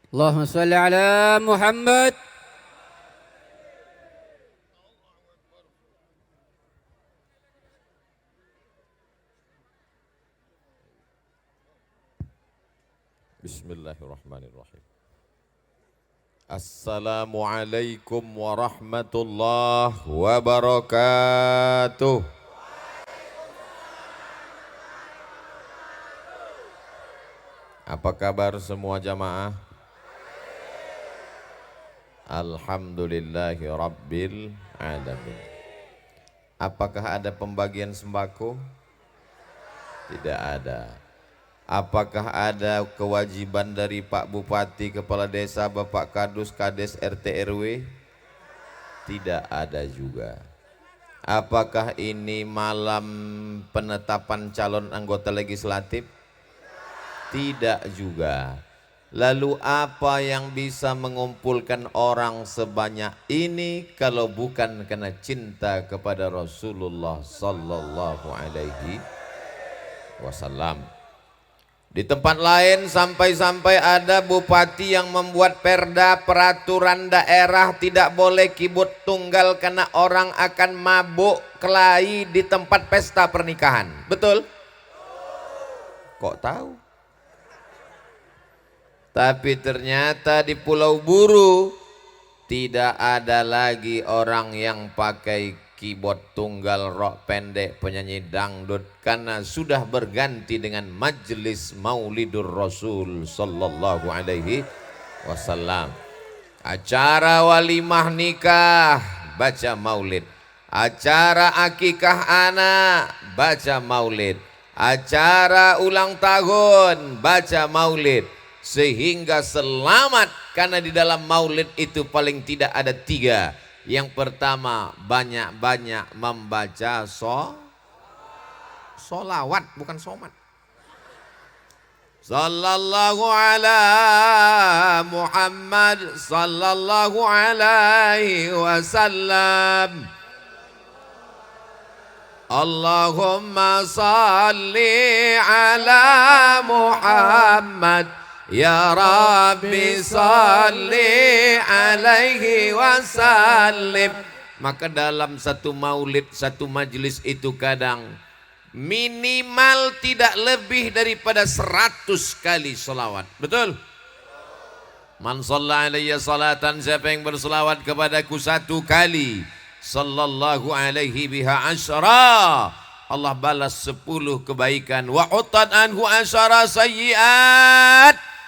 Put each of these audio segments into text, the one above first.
اللهم صل على محمد. Bismillahirrahmanirrahim. Assalamualaikum warahmatullahi wabarakatuh. Apa kabar semua jamaah? Alhamdulillahi rabbil alamin. Apakah ada pembagian sembako? Tidak ada. Apakah ada kewajiban dari Pak Bupati, Kepala Desa, Bapak Kadus, Kades, RT, RW? Tidak ada juga. Apakah ini malam penetapan calon anggota legislatif? Tidak juga. Lalu apa yang bisa mengumpulkan orang sebanyak ini kalau bukan karena cinta kepada Rasulullah sallallahu alaihi wasallam. Di tempat lain sampai-sampai ada bupati yang membuat perda peraturan daerah tidak boleh kibut tunggal karena orang akan mabuk kelahi di tempat pesta pernikahan. Betul? Kok tahu? Tapi ternyata di Pulau Buru tidak ada lagi orang yang pakai keyboard tunggal, rok pendek, penyanyi dangdut, karena sudah berganti dengan majelis Maulidur Rasul sallallahu alaihi wasallam. Acara walimah nikah baca maulid, acara akikah anak baca maulid, acara ulang tahun baca maulid. Sehingga selamat, karena di dalam maulid itu paling tidak ada 3. Yang pertama, banyak-banyak membaca solawat, bukan somat. Sallallahu ala Muhammad sallallahu alaihi wasallam. Allahumma salli ala Muhammad. Ya Rabbi salli alaihi wasallim. Maka dalam satu maulid, satu majelis itu kadang minimal tidak lebih daripada 100 kali salawat. Betul? Man shalla alayya salatan, siapa yang berselawat kepadaku 1 kali, sallallahu alaihi biha asyara, Allah balas 10 kebaikan. Wa utat anhu asyara sayyiat,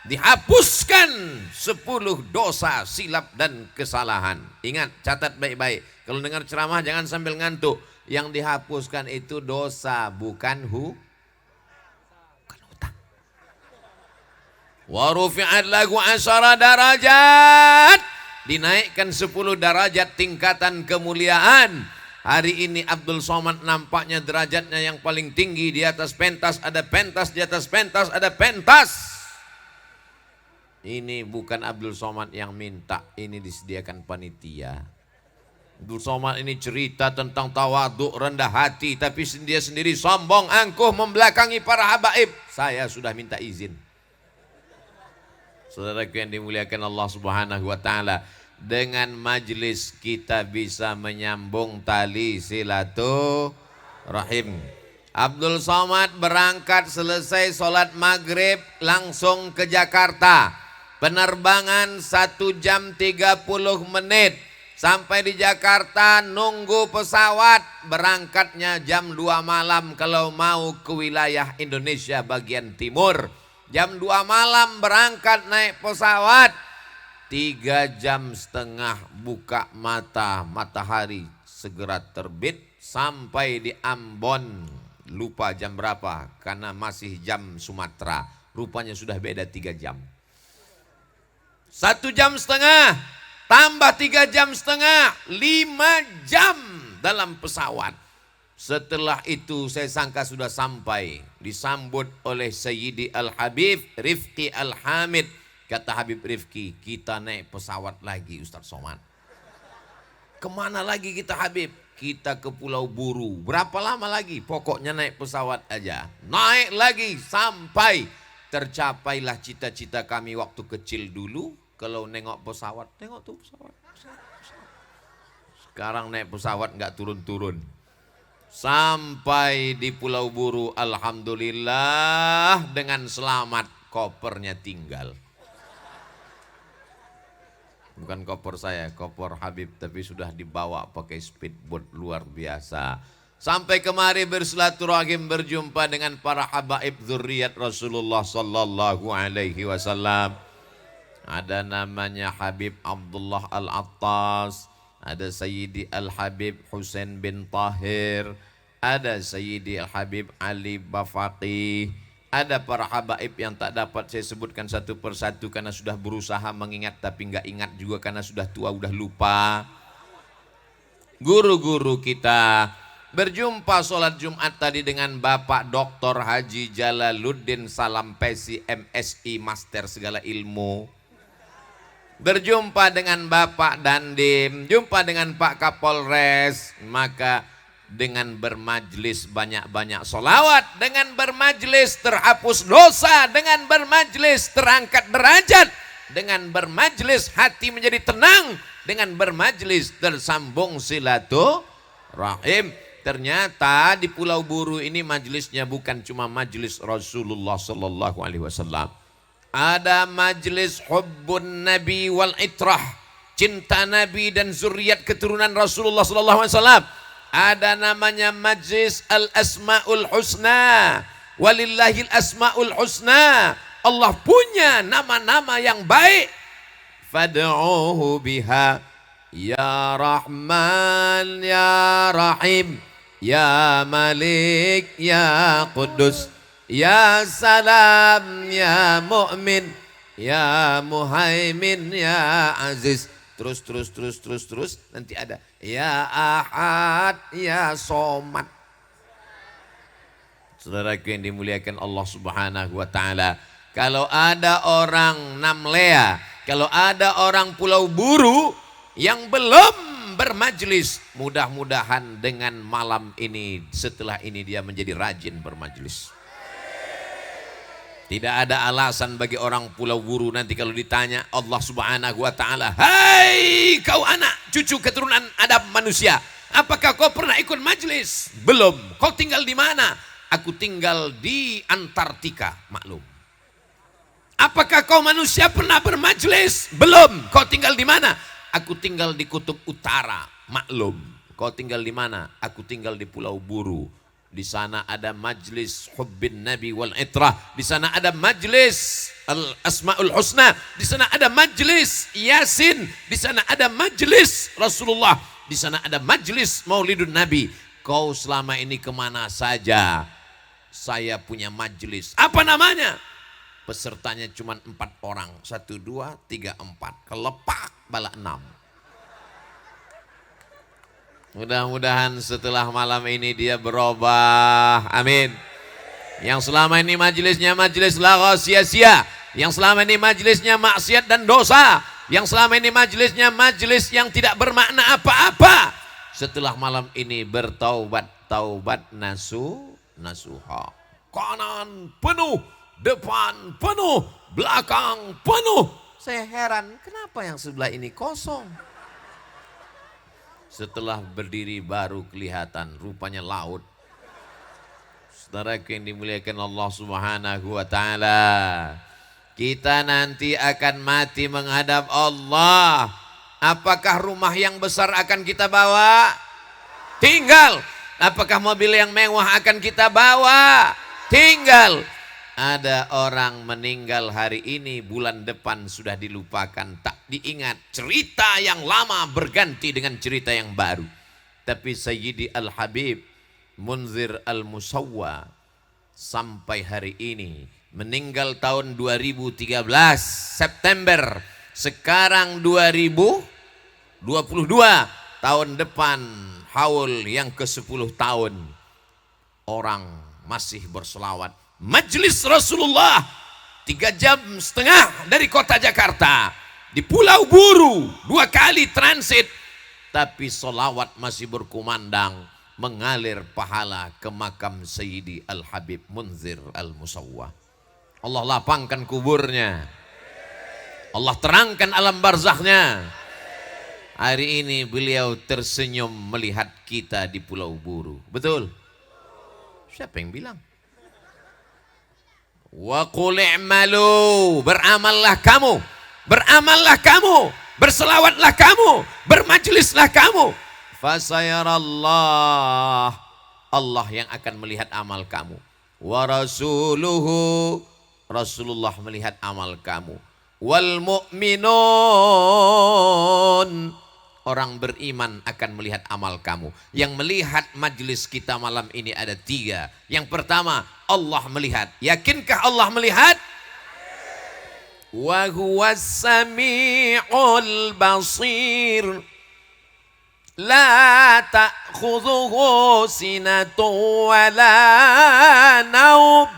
dihapuskan 10 dosa, silap dan kesalahan. Ingat, catat baik-baik. Kalau dengar ceramah jangan sambil ngantuk. Yang dihapuskan itu dosa, bukan hutang. Wa rufi'at lahu asyara darajat, dinaikkan 10 derajat tingkatan kemuliaan. Hari ini Abdul Somad nampaknya derajatnya yang paling tinggi, di atas pentas ada pentas, di atas pentas ada pentas. Ini bukan Abdul Somad yang minta, ini disediakan panitia. Abdul Somad ini cerita tentang tawaduk, rendah hati, tapi dia sendiri sombong, angkuh, membelakangi para habaib. Saya sudah minta izin. Saudaraku yang dimuliakan Allah Subhanahu wa taala, dengan majelis kita bisa menyambung tali silaturahim. Abdul Somad berangkat selesai sholat maghrib langsung ke Jakarta. Penerbangan 1 jam 30 menit. Sampai di Jakarta nunggu pesawat, berangkatnya jam 2 malam kalau mau ke wilayah Indonesia bagian timur. Jam 2 malam berangkat naik pesawat. 3,5 jam buka mata, matahari segera terbit. Sampai di Ambon, lupa jam berapa karena masih jam Sumatera. Rupanya sudah beda 3 jam. 1,5 jam, tambah 3,5 jam, 5 jam dalam pesawat. Setelah itu saya sangka sudah sampai, disambut oleh Sayyidi Al-Habib Rifki Al-Hamid. Kata Habib Rifki, kita naik pesawat lagi Ustaz Somad. Kemana lagi kita Habib? Kita ke Pulau Buru. Berapa lama lagi? Pokoknya naik pesawat aja. Naik lagi sampai tercapailah cita-cita kami waktu kecil dulu. Kalau nengok pesawat, tengok tuh pesawat. Sekarang naik pesawat nggak turun-turun. Sampai di Pulau Buru, alhamdulillah dengan selamat, kopernya tinggal. Bukan koper saya, koper Habib, tapi sudah dibawa pakai speedboat luar biasa. Sampai kemari bersilaturahim, berjumpa dengan para habaib zuriat Rasulullah sallallahu alaihi wasallam. Ada namanya Habib Abdullah Al-Attas, ada Sayyidi Al-Habib Husain bin Tahir, ada Sayyidi Al-Habib Ali Bafaqih, ada para habaib yang tak dapat saya sebutkan satu persatu karena sudah berusaha mengingat tapi nggak ingat juga karena sudah tua, udah lupa. Guru-guru kita. Berjumpa sholat Jumat tadi dengan Bapak Dr. Haji Jalaluddin Salampesi MSI, Master segala ilmu. Berjumpa dengan Bapak Dandim, jumpa dengan Pak Kapolres. Maka dengan bermajlis banyak-banyak sholawat, dengan bermajlis terhapus dosa, dengan bermajlis terangkat derajat, dengan bermajlis hati menjadi tenang, dengan bermajlis tersambung silaturahim. Ternyata di Pulau Buru ini majlisnya bukan cuma majlis Rasulullah sallallahu alaihi wasallam. Ada majlis hubbun nabi wal itrah, cinta nabi dan zuriat keturunan Rasulullah sallallahu alaihi wasallam. Ada namanya majlis al asmaul husna, walillahil asmaul husna. Allah punya nama-nama yang baik. Fad'uhu biha ya Rahman ya Rahim, ya Malik ya Qudus, ya Salam ya Mu'min, ya Muhaimin ya Aziz. Terus nanti ada ya Ahad ya Somad. Saudaraku yang dimuliakan Allah Subhanahu wa taala, kalau ada orang Namlea, kalau ada orang Pulau Buru yang belum bermajlis, mudah-mudahan dengan malam ini, setelah ini dia menjadi rajin bermajlis. Tidak ada alasan bagi orang Pulau Buru nanti kalau ditanya Allah Subhanahu wa taala, "Hai kau anak cucu keturunan Adam manusia, apakah kau pernah ikut majlis?" Belum. Kau tinggal di mana? Aku tinggal di Antartika. Maklum. Apakah kau manusia pernah bermajlis? Belum. Kau tinggal di mana? Aku tinggal di Kutub Utara. Maklum. Kau tinggal di mana? Aku tinggal di Pulau Buru. Di sana ada majlis hubbin nabi wal itrah. Di sana ada majlis al asmaul husna. Di sana ada majlis Yasin. Di sana ada majlis Rasulullah. Di sana ada majlis Maulidun Nabi. Kau selama ini kemana saja? Saya punya majlis. Apa namanya? Pesertanya cuma 4 orang. 1, 2, 3, 4. Kelepak bala 6. Mudah-mudahan setelah malam ini dia berubah. Amin. Yang selama ini majelisnya majelis lagos sia-sia. Yang selama ini majelisnya maksiat dan dosa. Yang selama ini majelisnya majelis yang tidak bermakna apa-apa. Setelah malam ini bertaubat, taubat nasuha. Kanan penuh, depan penuh, belakang penuh. Saya heran, kenapa yang sebelah ini kosong? Setelah berdiri baru kelihatan, rupanya laut. Saudaraku yang dimuliakan Allah Subhanahu wa taala, kita nanti akan mati menghadap Allah. Apakah rumah yang besar akan kita bawa? Tinggal. Apakah mobil yang mewah akan kita bawa? Tinggal. Ada orang meninggal hari ini, bulan depan sudah dilupakan, tak diingat. Cerita yang lama berganti dengan cerita yang baru. Tapi Sayyidi Al-Habib Munzir Al-Musawwa sampai hari ini, meninggal tahun 2013 September. Sekarang 2022, tahun depan haul yang ke-10 tahun. Orang masih berselawat. Majlis Rasulullah 3,5 jam dari kota Jakarta, di Pulau Buru 2 kali transit, tapi solawat masih berkumandang, mengalir pahala ke makam Sayyidi Al-Habib Munzir Al-Musawwa. Allah lapangkan kuburnya. Allah terangkan alam barzakhnya. Hari ini beliau tersenyum melihat kita di Pulau Buru. Betul? Siapa yang bilang? Wa qul i'malu, beramallah kamu, beramallah kamu, berselawatlah kamu, bermajlislah kamu. Fasayarallah, Allah yang akan melihat amal kamu. Wa rasuluhu, Rasulullah melihat amal kamu. Wal mu'minun, orang beriman akan melihat amal kamu. Yang melihat majlis kita malam ini ada 3. Yang pertama, Allah melihat. Yakinkah Allah melihat? Wa huwas sami'ul basir. La ta'khudhuhu sinatun wa la naum.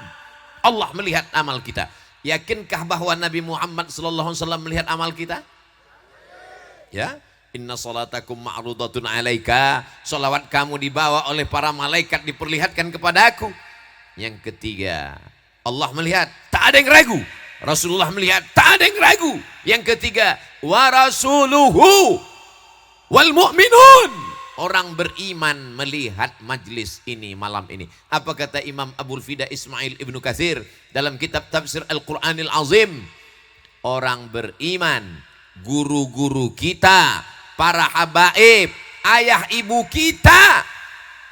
Allah melihat amal kita. Yakinkah bahwa Nabi Muhammad SAW melihat amal kita? Ya, inna salatakum ma'rudatun alaika, salawat kamu dibawa oleh para malaikat diperlihatkan kepada aku. Yang ketiga, Allah melihat, tak ada yang ragu. Rasulullah melihat, tak ada yang ragu. Yang ketiga, wa rasuluhu wal mu'minun, orang beriman melihat majlis ini malam ini. Apa kata Imam Abul Fida Ismail Ibnu Katsir dalam kitab tafsir Al-Quranil Azim? Orang beriman, guru-guru kita, para habaib, ayah ibu kita,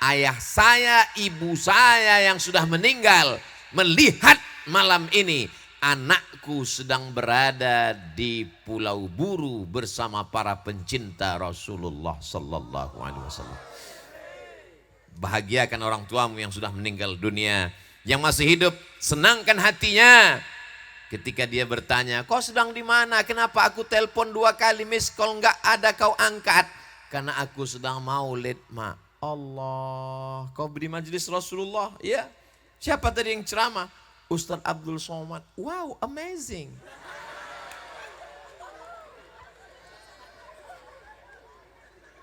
ayah saya, ibu saya yang sudah meninggal, melihat malam ini anakku sedang berada di Pulau Buru bersama para pencinta Rasulullah sallallahu alaihi wasallam. Bahagiakan orang tuamu yang sudah meninggal dunia. Yang masih hidup, senangkan hatinya. Ketika dia bertanya, kau sedang di mana? Kenapa aku telepon 2 kali miss call enggak ada kau angkat? Karena aku sedang maulid, Mak. Allah, kau beri majelis Rasulullah? Ya. Siapa tadi yang ceramah? Ustaz Abdul Somad. Wow, amazing.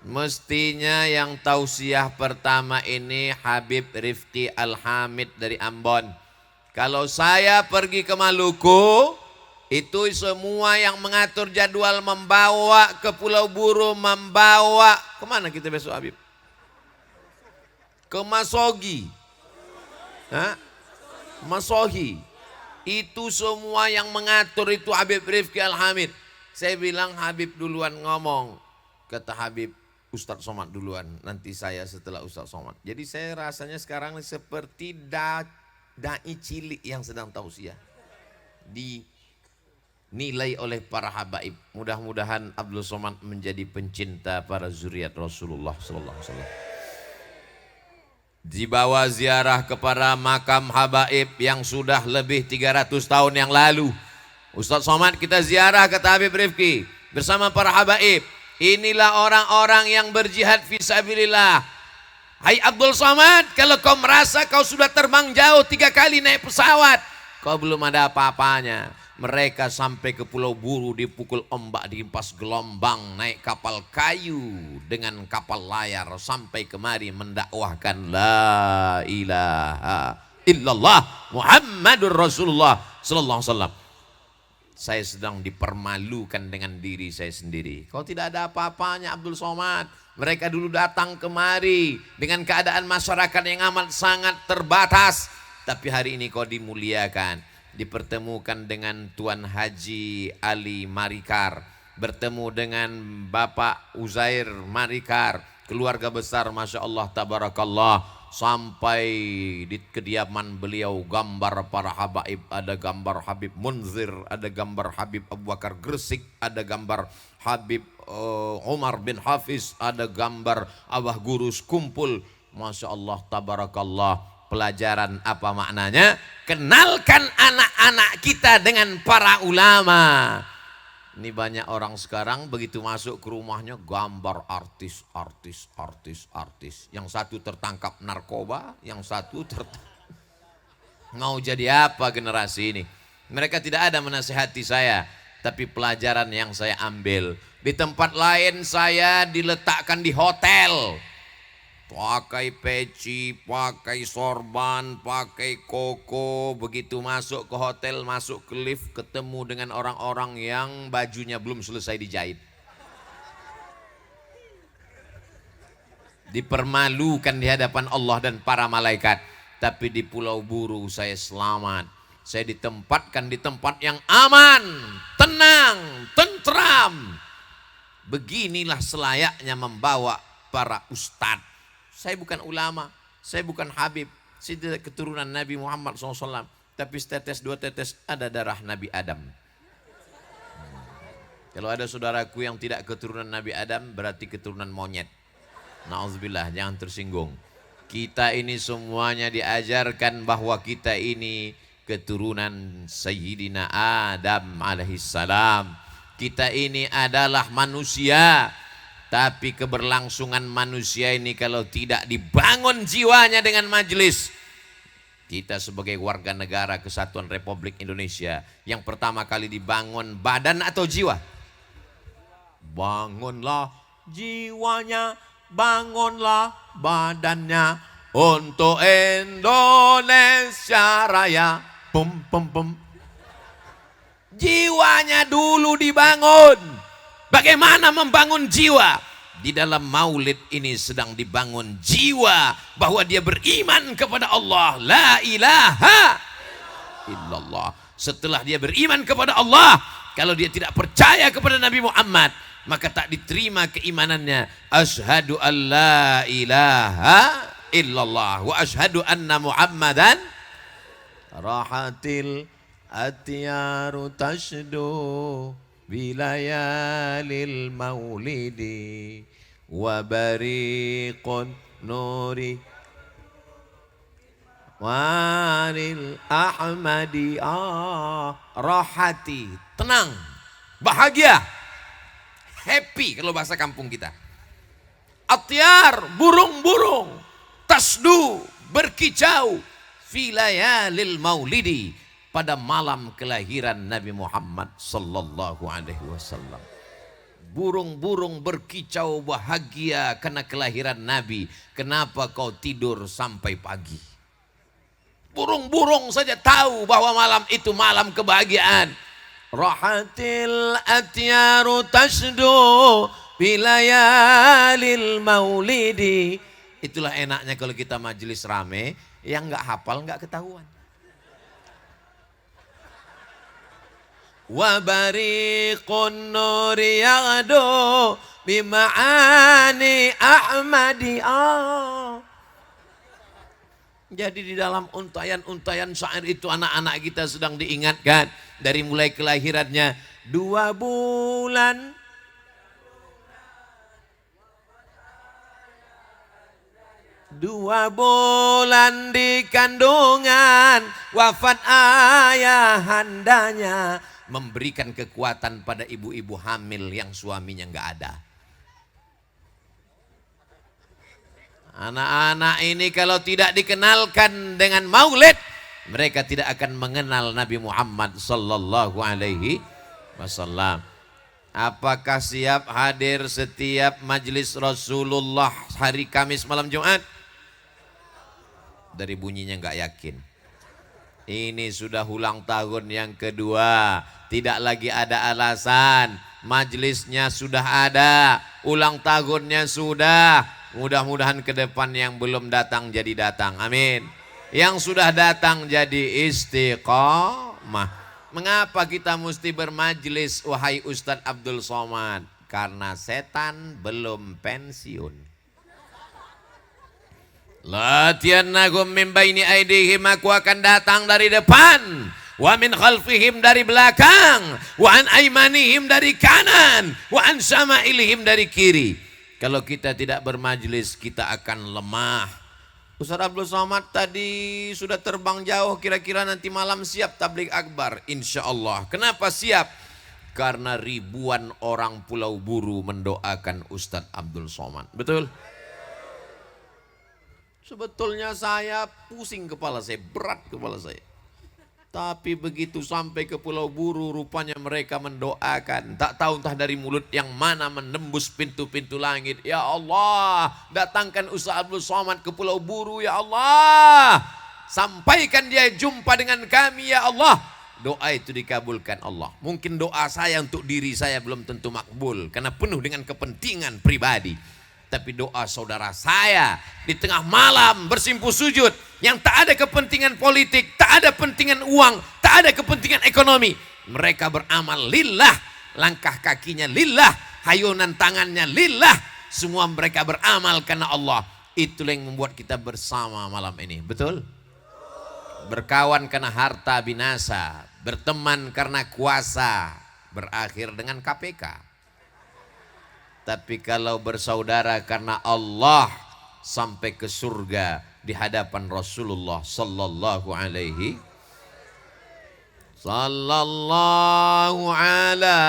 Mestinya yang tausiah pertama ini Habib Rifki Al-Hamid dari Ambon. Kalau saya pergi ke Maluku, itu semua yang mengatur jadwal membawa ke Pulau Buru, membawa kemana kita besok Habib? Ke Masogi. Hah? Masohi. Itu semua yang mengatur itu Habib Rifki Al-Hamid. Saya bilang Habib duluan ngomong. Kata Habib, Ustadz Somad duluan, nanti saya setelah Ustadz Somad. Jadi saya rasanya sekarang seperti da'i cilik yang sedang tausiah. Dinilai oleh para habaib. Mudah-mudahan Abdul Somad menjadi pencinta para zuriat Rasulullah sallallahu alaihi wasallam. Dibawa ziarah kepada makam habaib yang sudah lebih 300 tahun yang lalu. Ustadz Somad kita ziarah kata Habib Rifki bersama para habaib. Inilah orang-orang yang berjihad fisabilillah. Hai Abdul Somad, kalau kau merasa kau sudah terbang jauh 3 kali naik pesawat, kau belum ada apa-apanya. Mereka sampai ke Pulau Buru dipukul ombak, dihempas gelombang, naik kapal kayu dengan kapal layar sampai kemari mendakwahkan la ilaha illallah Muhammadur Rasulullah sallallahu alaihi wasallam. Saya sedang dipermalukan dengan diri saya sendiri. Kau tidak ada apa-apanya Abdul Somad. Mereka dulu datang kemari dengan keadaan masyarakat yang amat sangat terbatas. Tapi hari ini kau dimuliakan. Dipertemukan dengan Tuan Haji Ali Marikar, bertemu dengan Bapak Uzair Marikar, keluarga besar Masya Allah Tabarakallah, sampai di kediaman beliau gambar para habaib, ada gambar Habib Munzir, ada gambar Habib Abu Bakar Gresik, ada gambar Habib Umar bin Hafiz, ada gambar Abah Gurus kumpul. Masya Allah Tabarakallah. Pelajaran apa maknanya? Kenalkan anak-anak kita dengan para ulama. Ini banyak orang sekarang begitu masuk ke rumahnya gambar artis. Yang satu tertangkap narkoba, yang satu mau jadi apa generasi ini? Mereka tidak ada menasihati saya, tapi pelajaran yang saya ambil. Di tempat lain saya diletakkan di hotel. pakai peci, pakai sorban, pakai koko, begitu masuk ke hotel, masuk ke lift, ketemu dengan orang-orang yang bajunya belum selesai dijahit. Dipermalukan di hadapan Allah dan para malaikat. Tapi di Pulau Buru saya selamat. Saya ditempatkan di tempat yang aman, tenang, tentram. Beginilah selayaknya membawa para ustadz. Saya bukan ulama, saya bukan habib, saya tidak keturunan Nabi Muhammad SAW. Tapi setetes dua tetes ada darah Nabi Adam. Kalau ada saudaraku yang tidak keturunan Nabi Adam, berarti keturunan monyet. Na'udzubillah, jangan tersinggung. Kita ini semuanya diajarkan bahwa kita ini keturunan Sayyidina Adam alaihissalam. Kita ini adalah manusia. Tapi keberlangsungan manusia ini kalau tidak dibangun jiwanya dengan majelis. Kita sebagai warga negara Kesatuan Republik Indonesia, yang pertama kali dibangun badan atau jiwa? Bangunlah jiwanya, bangunlah badannya untuk Indonesia Raya. Pum pum pum. Jiwanya dulu dibangun. Bagaimana membangun jiwa? Di dalam maulid ini sedang dibangun jiwa bahwa dia beriman kepada Allah. La ilaha illallah. Setelah dia beriman kepada Allah, kalau dia tidak percaya kepada Nabi Muhammad, maka tak diterima keimanannya. Asyhadu an la ilaha illallah wa asyhadu anna Muhammadan rahatil atyaru tashdu bilayalil maulidi wa bariqun nuri waril ahmadi. Rahati, tenang, bahagia, happy kalau bahasa kampung kita. Atyar, burung-burung, tasdu, berkicau, filayalil maulidi, pada malam kelahiran Nabi Muhammad sallallahu alaihi wasallam. Burung-burung berkicau bahagia karena kelahiran Nabi. Kenapa kau tidur sampai pagi? Burung-burung saja tahu bahwa malam itu malam kebahagiaan. Rahatil atyaru tasdu bilayalil maulidi. Itulah enaknya kalau kita majelis rame, yang nggak hafal nggak ketahuan. Wa bariqun nuri yaghdu bima'ani ahmadi. Jadi di dalam untayan-untayan syair itu anak-anak kita sedang diingatkan dari mulai kelahirannya 2 bulan. Dua bulan di kandungan, wafat ayahandanya, memberikan kekuatan pada ibu-ibu hamil yang suaminya nggak ada. Anak-anak ini kalau tidak dikenalkan dengan maulid, mereka tidak akan mengenal Nabi Muhammad sallallahu alaihi wasallam. Apakah siap hadir setiap majelis Rasulullah hari Kamis malam Jumat? Dari bunyinya nggak yakin. Ini sudah ulang tahun yang kedua, tidak lagi ada alasan. Majelisnya sudah ada, ulang tahunnya sudah. Mudah-mudahan ke depan yang belum datang jadi datang. Amin. Yang sudah datang jadi istiqomah. Mengapa kita mesti bermajelis, wahai Ustadz Abdul Somad? Karena setan belum pensiun. Latiyannahum min baini aidihim, aku akan datang dari depan, wa min khalfihim dari belakang, wa an aimanihim dari kanan, wa an syama'ilihim dari kiri. Kalau kita tidak bermajelis, kita akan lemah. Ustaz Abdul Somad tadi sudah terbang jauh, kira-kira nanti malam siap tabligh akbar, insya Allah. Kenapa siap? Karena ribuan orang Pulau Buru mendoakan Ustaz Abdul Somad. Betul? Sebetulnya saya pusing kepala saya, berat kepala saya. Tapi begitu sampai ke Pulau Buru, rupanya mereka mendoakan. Tak tahu entah dari mulut yang mana menembus pintu-pintu langit. Ya Allah, datangkan Ustaz Abdul Somad ke Pulau Buru, ya Allah. Sampaikan dia jumpa dengan kami, ya Allah. Doa itu dikabulkan Allah. Mungkin doa saya untuk diri saya belum tentu makbul, karena penuh dengan kepentingan pribadi. Tapi doa saudara saya di tengah malam bersimpuh sujud, yang tak ada kepentingan politik, tak ada kepentingan uang, tak ada kepentingan ekonomi. Mereka beramal lillah, langkah kakinya lillah, hayunan tangannya lillah. Semua mereka beramal karena Allah. Itulah yang membuat kita bersama malam ini. Betul? Berkawan karena harta binasa, berteman karena kuasa, berakhir dengan KPK. Tapi kalau bersaudara karena Allah, sampai ke surga di hadapan Rasulullah sallallahu alaihi sallallahu ala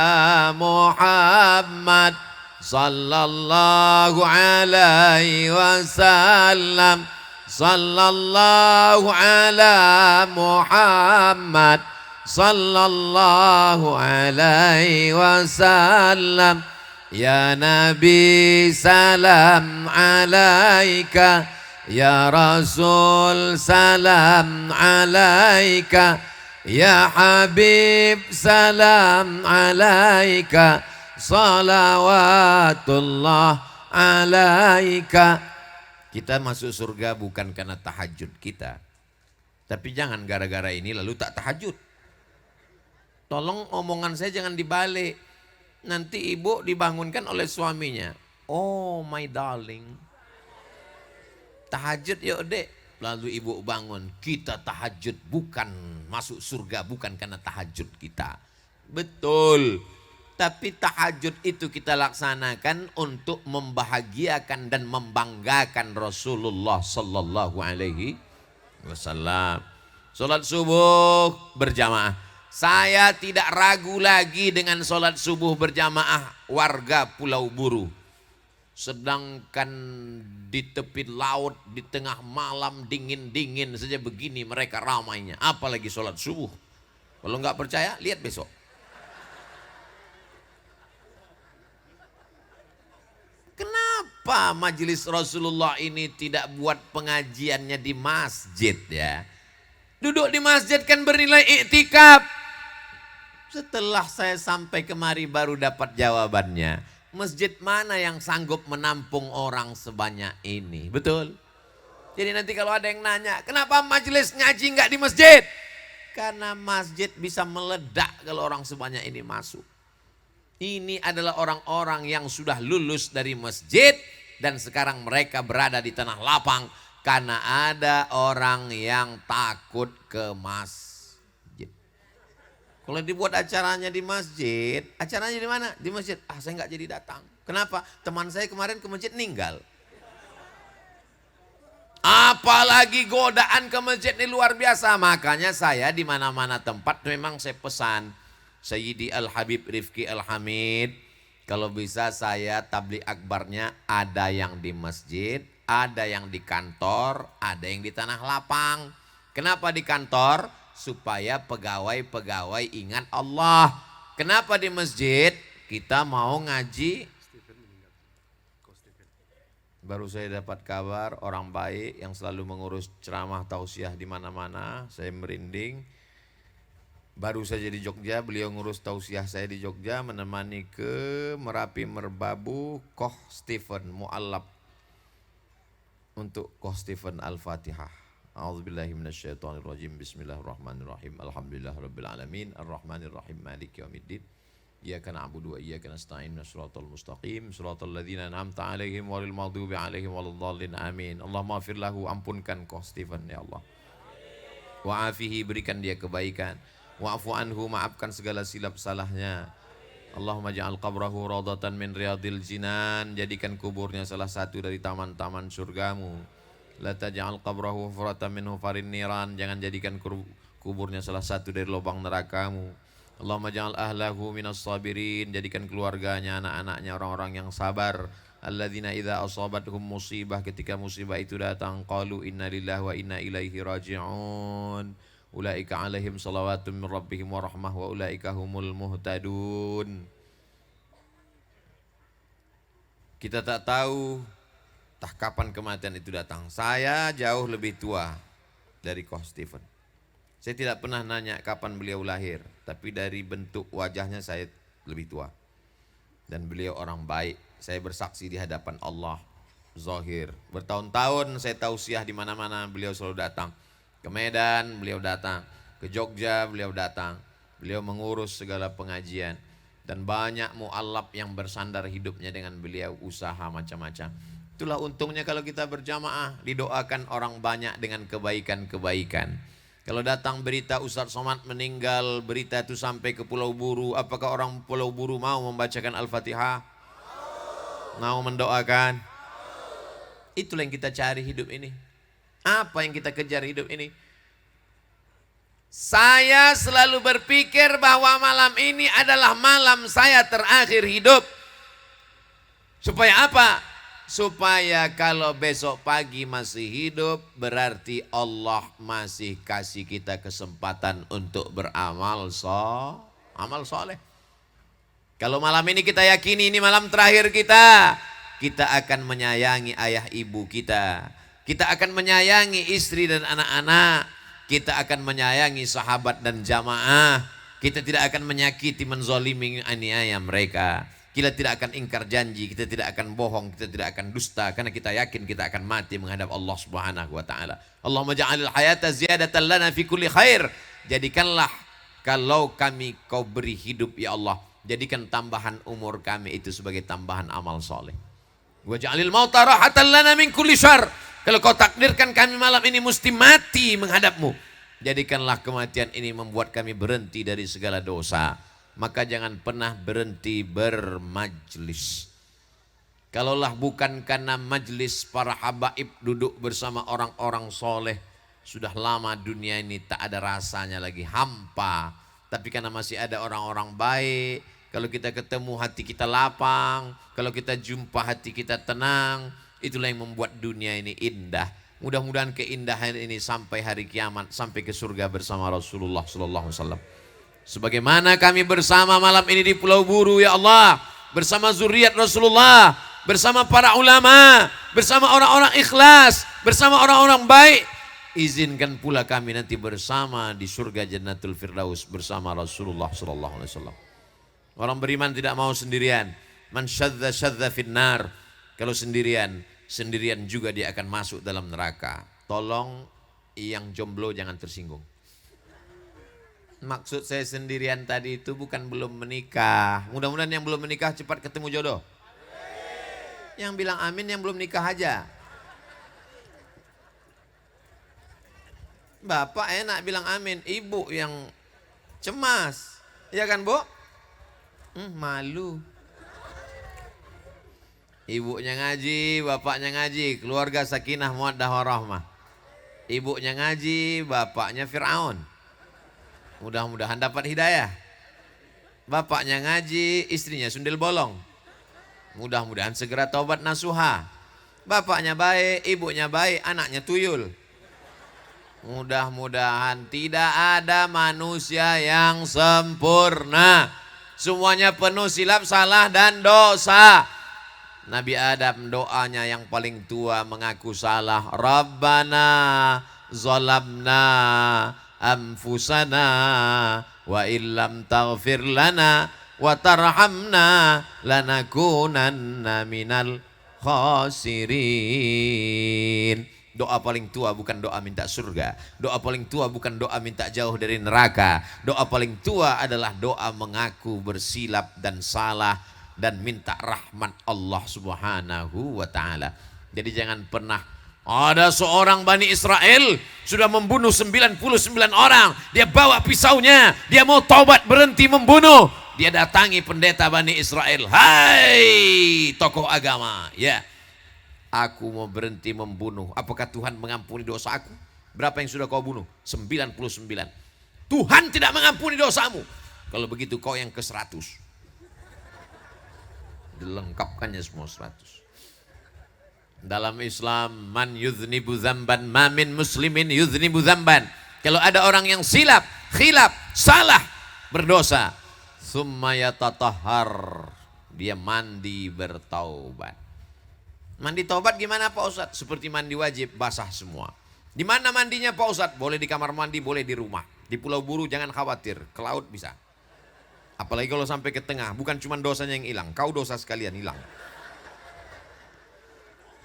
Muhammad sallallahu alaihi wasallam sallallahu ala Muhammad sallallahu alaihi wasallam. Ya Nabi salam alaika, ya Rasul salam alaika, ya Habib salam alaika, salawatullah alaika. Kita masuk surga bukan karena tahajud kita. Tapi jangan gara-gara ini lalu tak tahajud. Tolong omongan saya jangan dibalik. Nanti ibu dibangunkan oleh suaminya. Oh my darling, tahajud yuk dek. Lalu ibu bangun. Kita tahajud bukan masuk surga, bukan karena tahajud kita. Betul. Tapi tahajud itu kita laksanakan untuk membahagiakan dan membanggakan Rasulullah sallallahu alaihi wasallam. Salat subuh berjamaah. Saya tidak ragu lagi dengan sholat subuh berjamaah warga Pulau Buru. Sedangkan di tepi laut, di tengah malam dingin-dingin saja begini mereka ramainya. Apalagi sholat subuh. Kalau nggak percaya, lihat besok. Kenapa majelis Rasulullah ini tidak buat pengajiannya di masjid ya? Duduk di masjid kan bernilai iktikaf. Setelah saya sampai kemari baru dapat jawabannya. Masjid mana yang sanggup menampung orang sebanyak ini? Betul? Jadi nanti kalau ada yang nanya, kenapa majelis ngaji nggak di masjid? Karena masjid bisa meledak kalau orang sebanyak ini masuk. Ini adalah orang-orang yang sudah lulus dari masjid dan sekarang mereka berada di tanah lapang karena ada orang yang takut ke masjid. Kalau dibuat acaranya di masjid, acaranya di mana? Di masjid. Ah, saya nggak jadi datang. Kenapa? Teman saya kemarin ke masjid meninggal. Apalagi godaan ke masjid ini luar biasa. Makanya saya di mana-mana tempat memang saya pesan Sayyidi Al-Habib Rifki Al-Hamid, kalau bisa saya tabligh akbarnya ada yang di masjid, ada yang di kantor, ada yang di tanah lapang. Kenapa di kantor? Supaya pegawai-pegawai ingat Allah. Kenapa di masjid? Kita mau ngaji. Baru saya dapat kabar orang baik yang selalu mengurus ceramah tausiah di mana-mana. Saya merinding. Baru saja di Jogja, beliau ngurus tausiah saya di Jogja, menemani ke Merapi Merbabu, Koh Stephen Mu'allab untuk Koh Stephen Al-Fatihah. A'udzubillahi minasyaitonirrajim. Bismillahirrahmanirrahim. Alhamdulillahirabbil alamin. Arrahmanirrahim. Maliki yaumiddin. Iyyaka na'budu wa iyyaka nasta'in. Shiratal mustaqim. Shiratal ladzina an'amta 'alaihim ghairil maghdubi 'alaihim waladdallin. Amin. Allahumma ighfir lahu, ampunkan Koh Stephen ya Allah. Wa'afihi, berikan dia kebaikan. Wa'fu anhu, maafkan segala silap salahnya. Allahumma ja'al qabrahu radatan min riyadil jinan, jadikan kuburnya salah satu dari taman-taman surgamu. La taj'al qabrahu hufratan min hufarin niran, jangan jadikan kuburnya salah satu dari lubang nerakamu. Allahumma ja'al ahlahu minas sabirin, jadikan keluarganya, anak-anaknya orang-orang yang sabar. Alladzina idza asabathum musibah, ketika musibah itu datang, qalu inna lillahi wa inna ilaihi raji'un. ulaika alaihim salawatun min rabbihim wa rahmah wa ulaika humul muhtadun. Kita tak tahu entah kapan kematian itu datang. Saya jauh lebih tua dari Koh Stephen. Saya tidak pernah nanya kapan beliau lahir, tapi dari bentuk wajahnya saya lebih tua. Dan beliau orang baik. Saya bersaksi di hadapan Allah zahir. Bertahun-tahun saya tausiah di mana-mana, beliau selalu datang. Ke Medan beliau datang, ke Jogja beliau datang. Beliau mengurus segala pengajian. Dan banyak mu'allaf yang bersandar hidupnya dengan beliau, usaha macam-macam. Itulah untungnya kalau kita berjamaah, didoakan orang banyak dengan kebaikan-kebaikan. Kalau datang berita Ustaz Somad meninggal, berita itu sampai ke Pulau Buru, apakah orang Pulau Buru mau membacakan Al-Fatihah? Mau mendoakan? Itulah yang kita cari hidup ini. Apa yang kita kejar hidup ini? Saya selalu berpikir bahwa malam ini adalah malam saya terakhir hidup. Supaya apa? Supaya kalau besok pagi masih hidup, berarti Allah masih kasih kita kesempatan untuk beramal amal soleh. Kalau malam ini kita yakini ini malam terakhir kita, kita akan menyayangi ayah ibu kita. Kita akan menyayangi istri dan anak-anak. Kita akan menyayangi sahabat dan jamaah. Kita tidak akan menyakiti, menzalimi, aniaya mereka. Kita tidak akan ingkar janji, kita tidak akan bohong, kita tidak akan dusta. Karena kita yakin kita akan mati menghadap Allah subhanahu wa ta'ala. Allahumma ja'alil hayata ziyadatan lana fi kulli khair. Jadikanlah kalau kami kau beri hidup ya Allah. Jadikan tambahan umur kami itu sebagai tambahan amal soleh. Wa ja'alil mauta rahatan lana min kulli syarr. Kalau kau takdirkan kami malam ini mesti mati menghadapmu, jadikanlah kematian ini membuat kami berhenti dari segala dosa. Maka jangan pernah berhenti bermajlis. Kalaulah bukan karena majlis para habaib duduk bersama orang-orang soleh, sudah lama dunia ini tak ada rasanya lagi, hampa. Tapi karena masih ada orang-orang baik, kalau kita ketemu hati kita lapang, kalau kita jumpa hati kita tenang. Itulah yang membuat dunia ini indah. Mudah-mudahan keindahan ini sampai hari kiamat, sampai ke surga bersama Rasulullah sallallahu alaihi wasallam. Sebagaimana kami bersama malam ini di Pulau Buru ya Allah, bersama zuriat Rasulullah, bersama para ulama, bersama orang-orang ikhlas, bersama orang-orang baik. Izinkan pula kami nanti bersama di surga Jannatul Firdaus bersama Rasulullah sallallahu alaihi wasallam. Orang beriman tidak mau sendirian. Man syadza syadza finnar. Kalau sendirian juga dia akan masuk dalam neraka. Tolong yang jomblo jangan tersinggung. Maksud saya sendirian tadi itu bukan belum menikah. Mudah-mudahan yang belum menikah cepat ketemu jodoh. Yang bilang amin yang belum nikah aja. Bapak enak bilang amin, ibu yang cemas. Iya kan Bu? Malu. Ibunya ngaji, bapaknya ngaji, keluarga sakinah mawaddah warahmah. Ibunya ngaji, bapaknya Fir'aun. Mudah-mudahan dapat hidayah. Bapaknya ngaji, istrinya sundel bolong. Mudah-mudahan segera taubat nasuha. Bapaknya baik, ibunya baik, anaknya tuyul. Mudah-mudahan tidak ada manusia yang sempurna. Semuanya penuh silap, salah dan dosa. Nabi Adam doanya yang paling tua mengaku salah. Rabbana zalamna anfusana wa illam taghfir lana wa tarhamna lanakunanna minal khasirin. Doa paling tua bukan doa minta surga. Doa paling tua bukan doa minta jauh dari neraka. Doa paling tua adalah doa mengaku bersilap dan salah dan minta rahmat Allah subhanahu wa ta'ala. Jadi jangan pernah ada seorang Bani Israel sudah membunuh 99 orang. Dia bawa pisaunya, dia mau taubat berhenti membunuh. Dia datangi pendeta Bani Israel. Hai tokoh agama, ya, aku mau berhenti membunuh. Apakah Tuhan mengampuni dosa aku? Berapa yang sudah kau bunuh? 99. Tuhan tidak mengampuni dosamu. Kalau begitu kau yang ke-100. Dilengkapkannya semua 100. Dalam Islam, man yudhnibu dzamban, ma min muslimin yudhnibu dzamban. Kalau ada orang yang silap, khilaf, salah, berdosa, summa yatatahhar, dia mandi bertaubat. Mandi taubat gimana Pak Ustadz? Seperti mandi wajib, basah semua. Di mana mandinya Pak Ustadz? Boleh di kamar mandi, boleh di rumah. Di Pulau Buru jangan khawatir, ke laut bisa. Apalagi kalau sampai ke tengah, bukan cuma dosanya yang hilang, kau dosa sekalian hilang.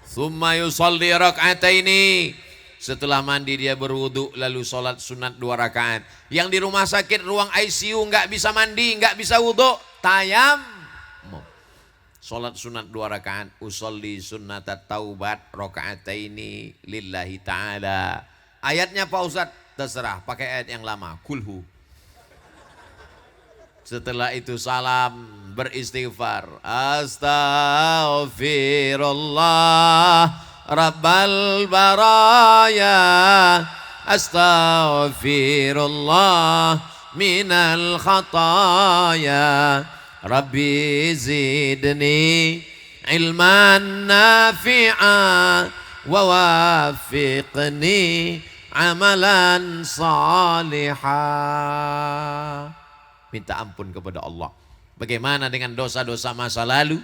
Summa yusalli raka'ataini. Setelah mandi dia berwudu lalu sholat sunat 2 rakaat. Yang di rumah sakit ruang ICU nggak bisa mandi, nggak bisa wudu, tayammum. Sholat sunat 2 rakaat. Usolli sunnatat taubat raka'ataini lillahi ta'ala. Ayatnya Pak Ustadz terserah, pakai ayat yang lama, kulhu. Setelah itu salam, beristighfar. Astaghfirullah Rabbal baraya, astaghfirullah minal khataya, Rabbi zidni ilman nafi'a wa wafiqni amalan salihah. Minta ampun kepada Allah. Bagaimana dengan dosa-dosa masa lalu?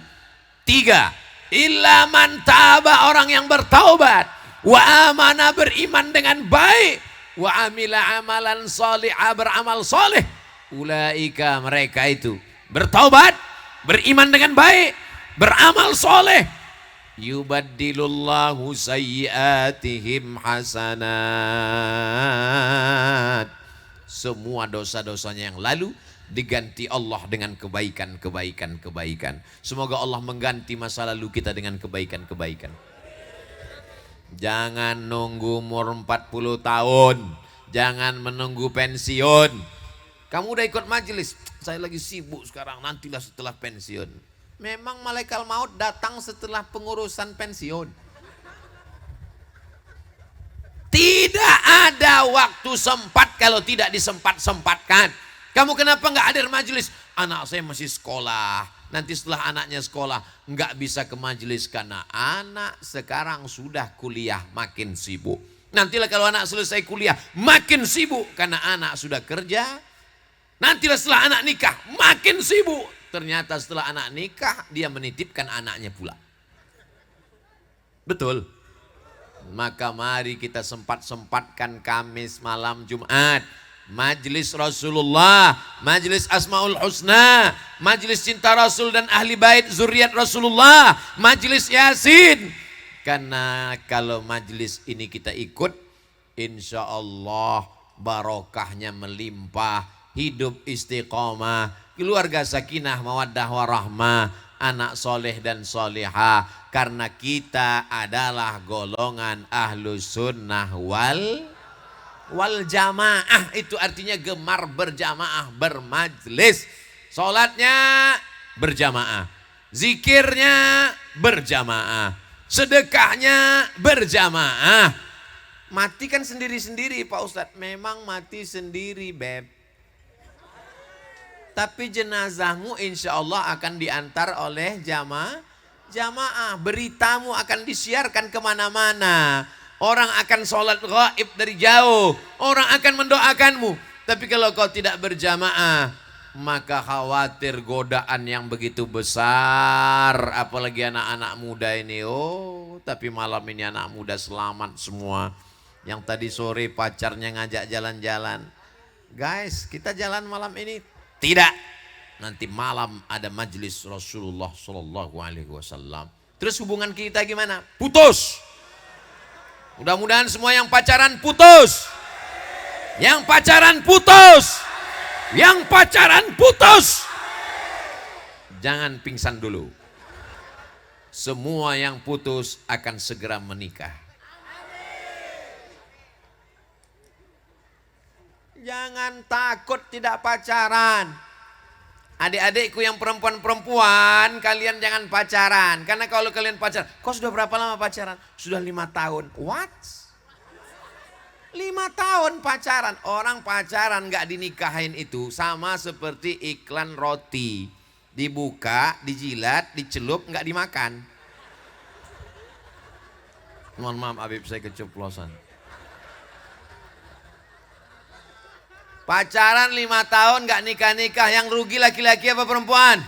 3. Illa man taba, orang yang bertaubat, wa amana, beriman dengan baik, wa amila amalan salihah, beramal soleh. Ulaika, mereka itu bertaubat, beriman dengan baik, beramal soleh. Yubaddilullahu sayyiatihim hasanat. Semua dosa-dosanya yang lalu diganti Allah dengan kebaikan. Semoga Allah mengganti masa lalu kita dengan kebaikan. Jangan nunggu umur 40 tahun. Jangan menunggu pensiun. Kamu udah ikut majelis, saya lagi sibuk sekarang, nantilah setelah pensiun. Memang malaikat maut datang setelah pengurusan pensiun. Tidak ada waktu sempat kalau tidak disempat-sempatkan. Kamu kenapa nggak hadir majelis? Anak saya masih sekolah. Nanti setelah anaknya sekolah nggak bisa ke majelis karena anak sekarang sudah kuliah, makin sibuk. Nantilah kalau anak selesai kuliah makin sibuk karena anak sudah kerja. Nantilah setelah anak nikah makin sibuk. Ternyata setelah anak nikah dia menitipkan anaknya pula. Betul. Maka mari kita sempat-sempatkan Kamis malam Jumat. Majlis Rasulullah, majlis Asmaul Husna, majlis cinta Rasul dan ahli bait zuriat Rasulullah, majlis Yasin. Karena kalau majlis ini kita ikut, insya Allah barokahnya melimpah, hidup istiqomah, keluarga sakinah mawaddah warahmah, anak soleh dan solehah. Karena kita adalah golongan ahlus sunnah wal jamaah. Itu artinya gemar berjamaah, bermajlis. Sholatnya berjamaah, zikirnya berjamaah, sedekahnya berjamaah. Mati kan sendiri-sendiri Pak Ustadz. Memang mati sendiri Beb. Tapi jenazahmu insya Allah akan diantar oleh jamaah. Beritamu akan disiarkan kemana-mana. Orang akan sholat gaib dari jauh. Orang akan mendoakanmu. Tapi kalau kau tidak berjamaah, maka khawatir godaan yang begitu besar. Apalagi anak-anak muda ini. Oh, tapi malam ini anak muda selamat semua. Yang tadi sore pacarnya ngajak jalan-jalan. Guys, kita jalan malam ini. Tidak. Nanti malam ada majelis Rasulullah SAW. Terus hubungan kita gimana? Putus. Mudah-mudahan semua yang pacaran putus. Yang pacaran putus. Yang pacaran putus. Jangan pingsan dulu. Semua yang putus akan segera menikah. Jangan takut tidak pacaran. Adik-adikku yang perempuan-perempuan, kalian jangan pacaran. Karena kalau kalian pacaran, kau sudah berapa lama pacaran? Sudah 5 tahun. What? 5 tahun pacaran. Orang pacaran gak dinikahin itu sama seperti iklan roti. Dibuka, dijilat, dicelup, gak dimakan. Mohon maaf Habib, saya keceplosan. Pacaran 5 tahun gak nikah-nikah, yang rugi laki-laki apa perempuan?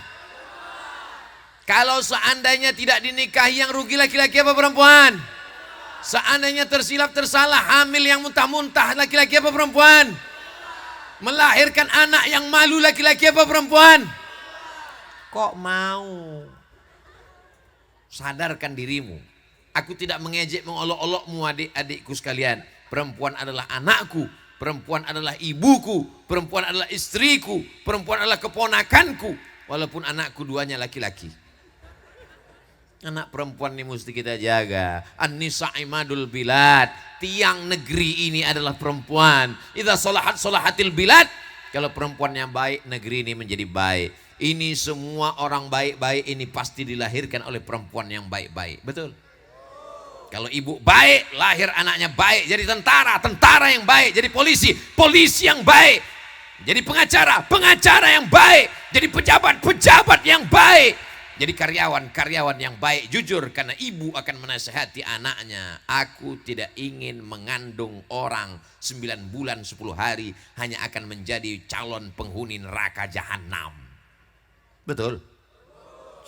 Kalau seandainya tidak dinikahi, yang rugi laki-laki apa perempuan? Seandainya tersilap tersalah hamil yang muntah-muntah, laki-laki apa perempuan? Melahirkan anak yang malu, laki-laki apa perempuan? Kok mau? Sadarkan dirimu. Aku tidak mengejek mengolok-olokmu adik-adikku sekalian. Perempuan adalah anakku, perempuan adalah ibuku, perempuan adalah istriku, perempuan adalah keponakanku. Walaupun anakku duanya laki-laki. Anak perempuan ini mesti kita jaga. An-nisa imadul bilad. Tiang negeri ini adalah perempuan. Idza salahatil bilad. Kalau perempuan yang baik, negeri ini menjadi baik. Ini semua orang baik-baik ini pasti dilahirkan oleh perempuan yang baik-baik. Betul? Kalau ibu baik, lahir anaknya baik. Jadi tentara, tentara yang baik. Jadi polisi, polisi yang baik. Jadi pengacara, pengacara yang baik. Jadi pejabat, pejabat yang baik. Jadi karyawan yang baik, jujur, karena ibu akan menasihati anaknya. Aku tidak ingin mengandung orang 9 bulan 10 hari hanya akan menjadi calon penghuni neraka jahanam. Betul?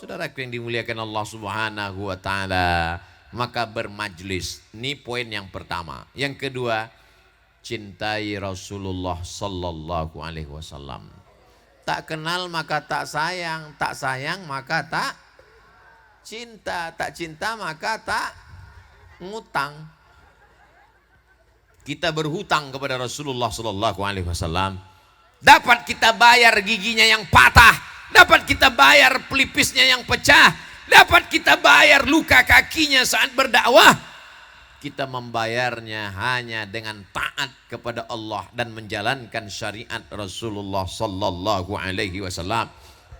Saudaraku yang dimuliakan Allah Subhanahu wa taala, maka bermajlis. Ini poin yang pertama. Yang kedua, cintai Rasulullah sallallahu alaihi wasallam. Tak kenal maka tak sayang, tak sayang maka tak cinta, tak cinta maka tak ngutang. Kita berhutang kepada Rasulullah sallallahu alaihi wasallam. Dapat kita bayar giginya yang patah, dapat kita bayar pelipisnya yang pecah, dapat kita bayar luka kakinya saat berdakwah. Kita membayarnya hanya dengan taat kepada Allah dan menjalankan syariat Rasulullah sallallahu alaihi wasallam.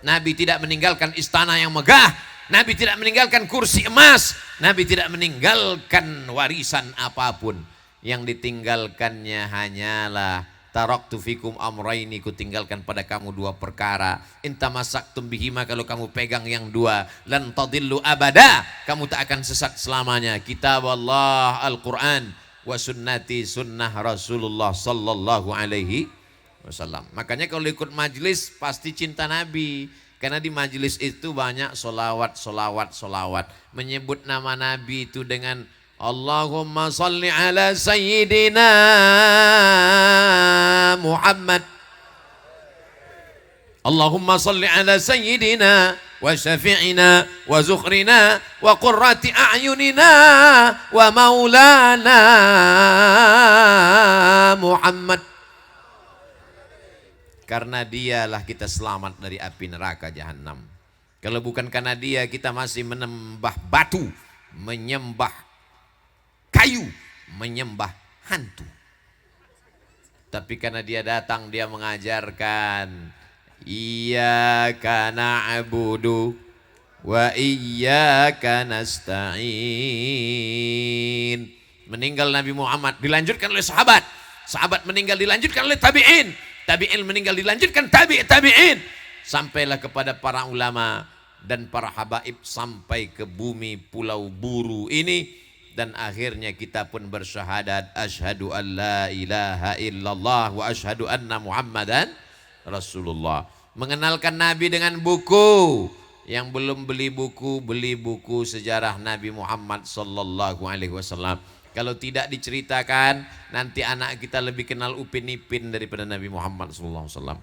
Nabi tidak meninggalkan istana yang megah, Nabi tidak meninggalkan kursi emas, Nabi tidak meninggalkan warisan apapun. Yang ditinggalkannya hanyalah taraktu fikum amraini, ku tinggalkan pada kamu 2 perkara. Intamasaktum bihima, kalau kamu pegang yang 2, lan tadillu abada, kamu tak akan sesat selamanya. Kitab Allah Al-Quran wa sunnati, sunnah Rasulullah sallallahu alaihi wasallam. Makanya kalau ikut majlis pasti cinta Nabi. Karena di majlis itu banyak solawat. Menyebut nama Nabi itu dengan Allahumma salli ala sayyidina Muhammad. Allahumma salli ala sayyidina wa syafi'ina wa zukhrina wa qurrati a'yunina wa maulana Muhammad. Karena dialah kita selamat dari api neraka jahanam. Kalau bukan karena dia, kita masih menyembah batu, menyembah kayu, menyembah hantu. Tapi karena dia datang, dia mengajarkan iyyaka na'budu wa iyyaka nasta'in. Meninggal Nabi Muhammad dilanjutkan oleh sahabat, sahabat meninggal dilanjutkan oleh tabi'in, tabi'in meninggal dilanjutkan tabi'in, sampailah kepada para ulama dan para habaib, sampai ke bumi pulau buru ini. Dan akhirnya kita pun bersyahadat asyhadu an la ilaha illallah wa asyhadu anna Muhammadan Rasulullah. Mengenalkan Nabi dengan buku. Yang belum beli buku sejarah Nabi Muhammad sallallahu alaihi wasallam. Kalau tidak diceritakan, nanti anak kita lebih kenal Upin Ipin daripada Nabi Muhammad sallallahu alaihi wasallam.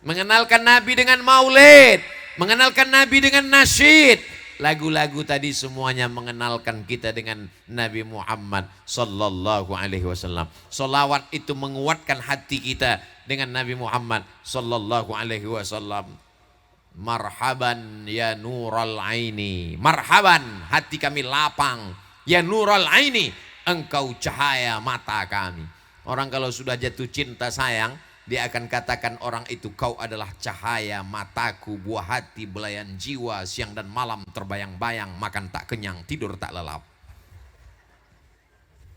Mengenalkan Nabi dengan maulid, mengenalkan Nabi dengan nasyid. Lagu-lagu tadi semuanya mengenalkan kita dengan Nabi Muhammad sallallahu alaihi wasallam. Salawat itu menguatkan hati kita dengan Nabi Muhammad sallallahu alaihi wasallam. Marhaban ya nural aini, marhaban, hati kami lapang. Ya nural aini, engkau cahaya mata kami. Orang kalau sudah jatuh cinta sayang, dia akan katakan orang itu, kau adalah cahaya mataku, buah hati, belayan jiwa, siang dan malam terbayang-bayang, makan tak kenyang, tidur tak lelap.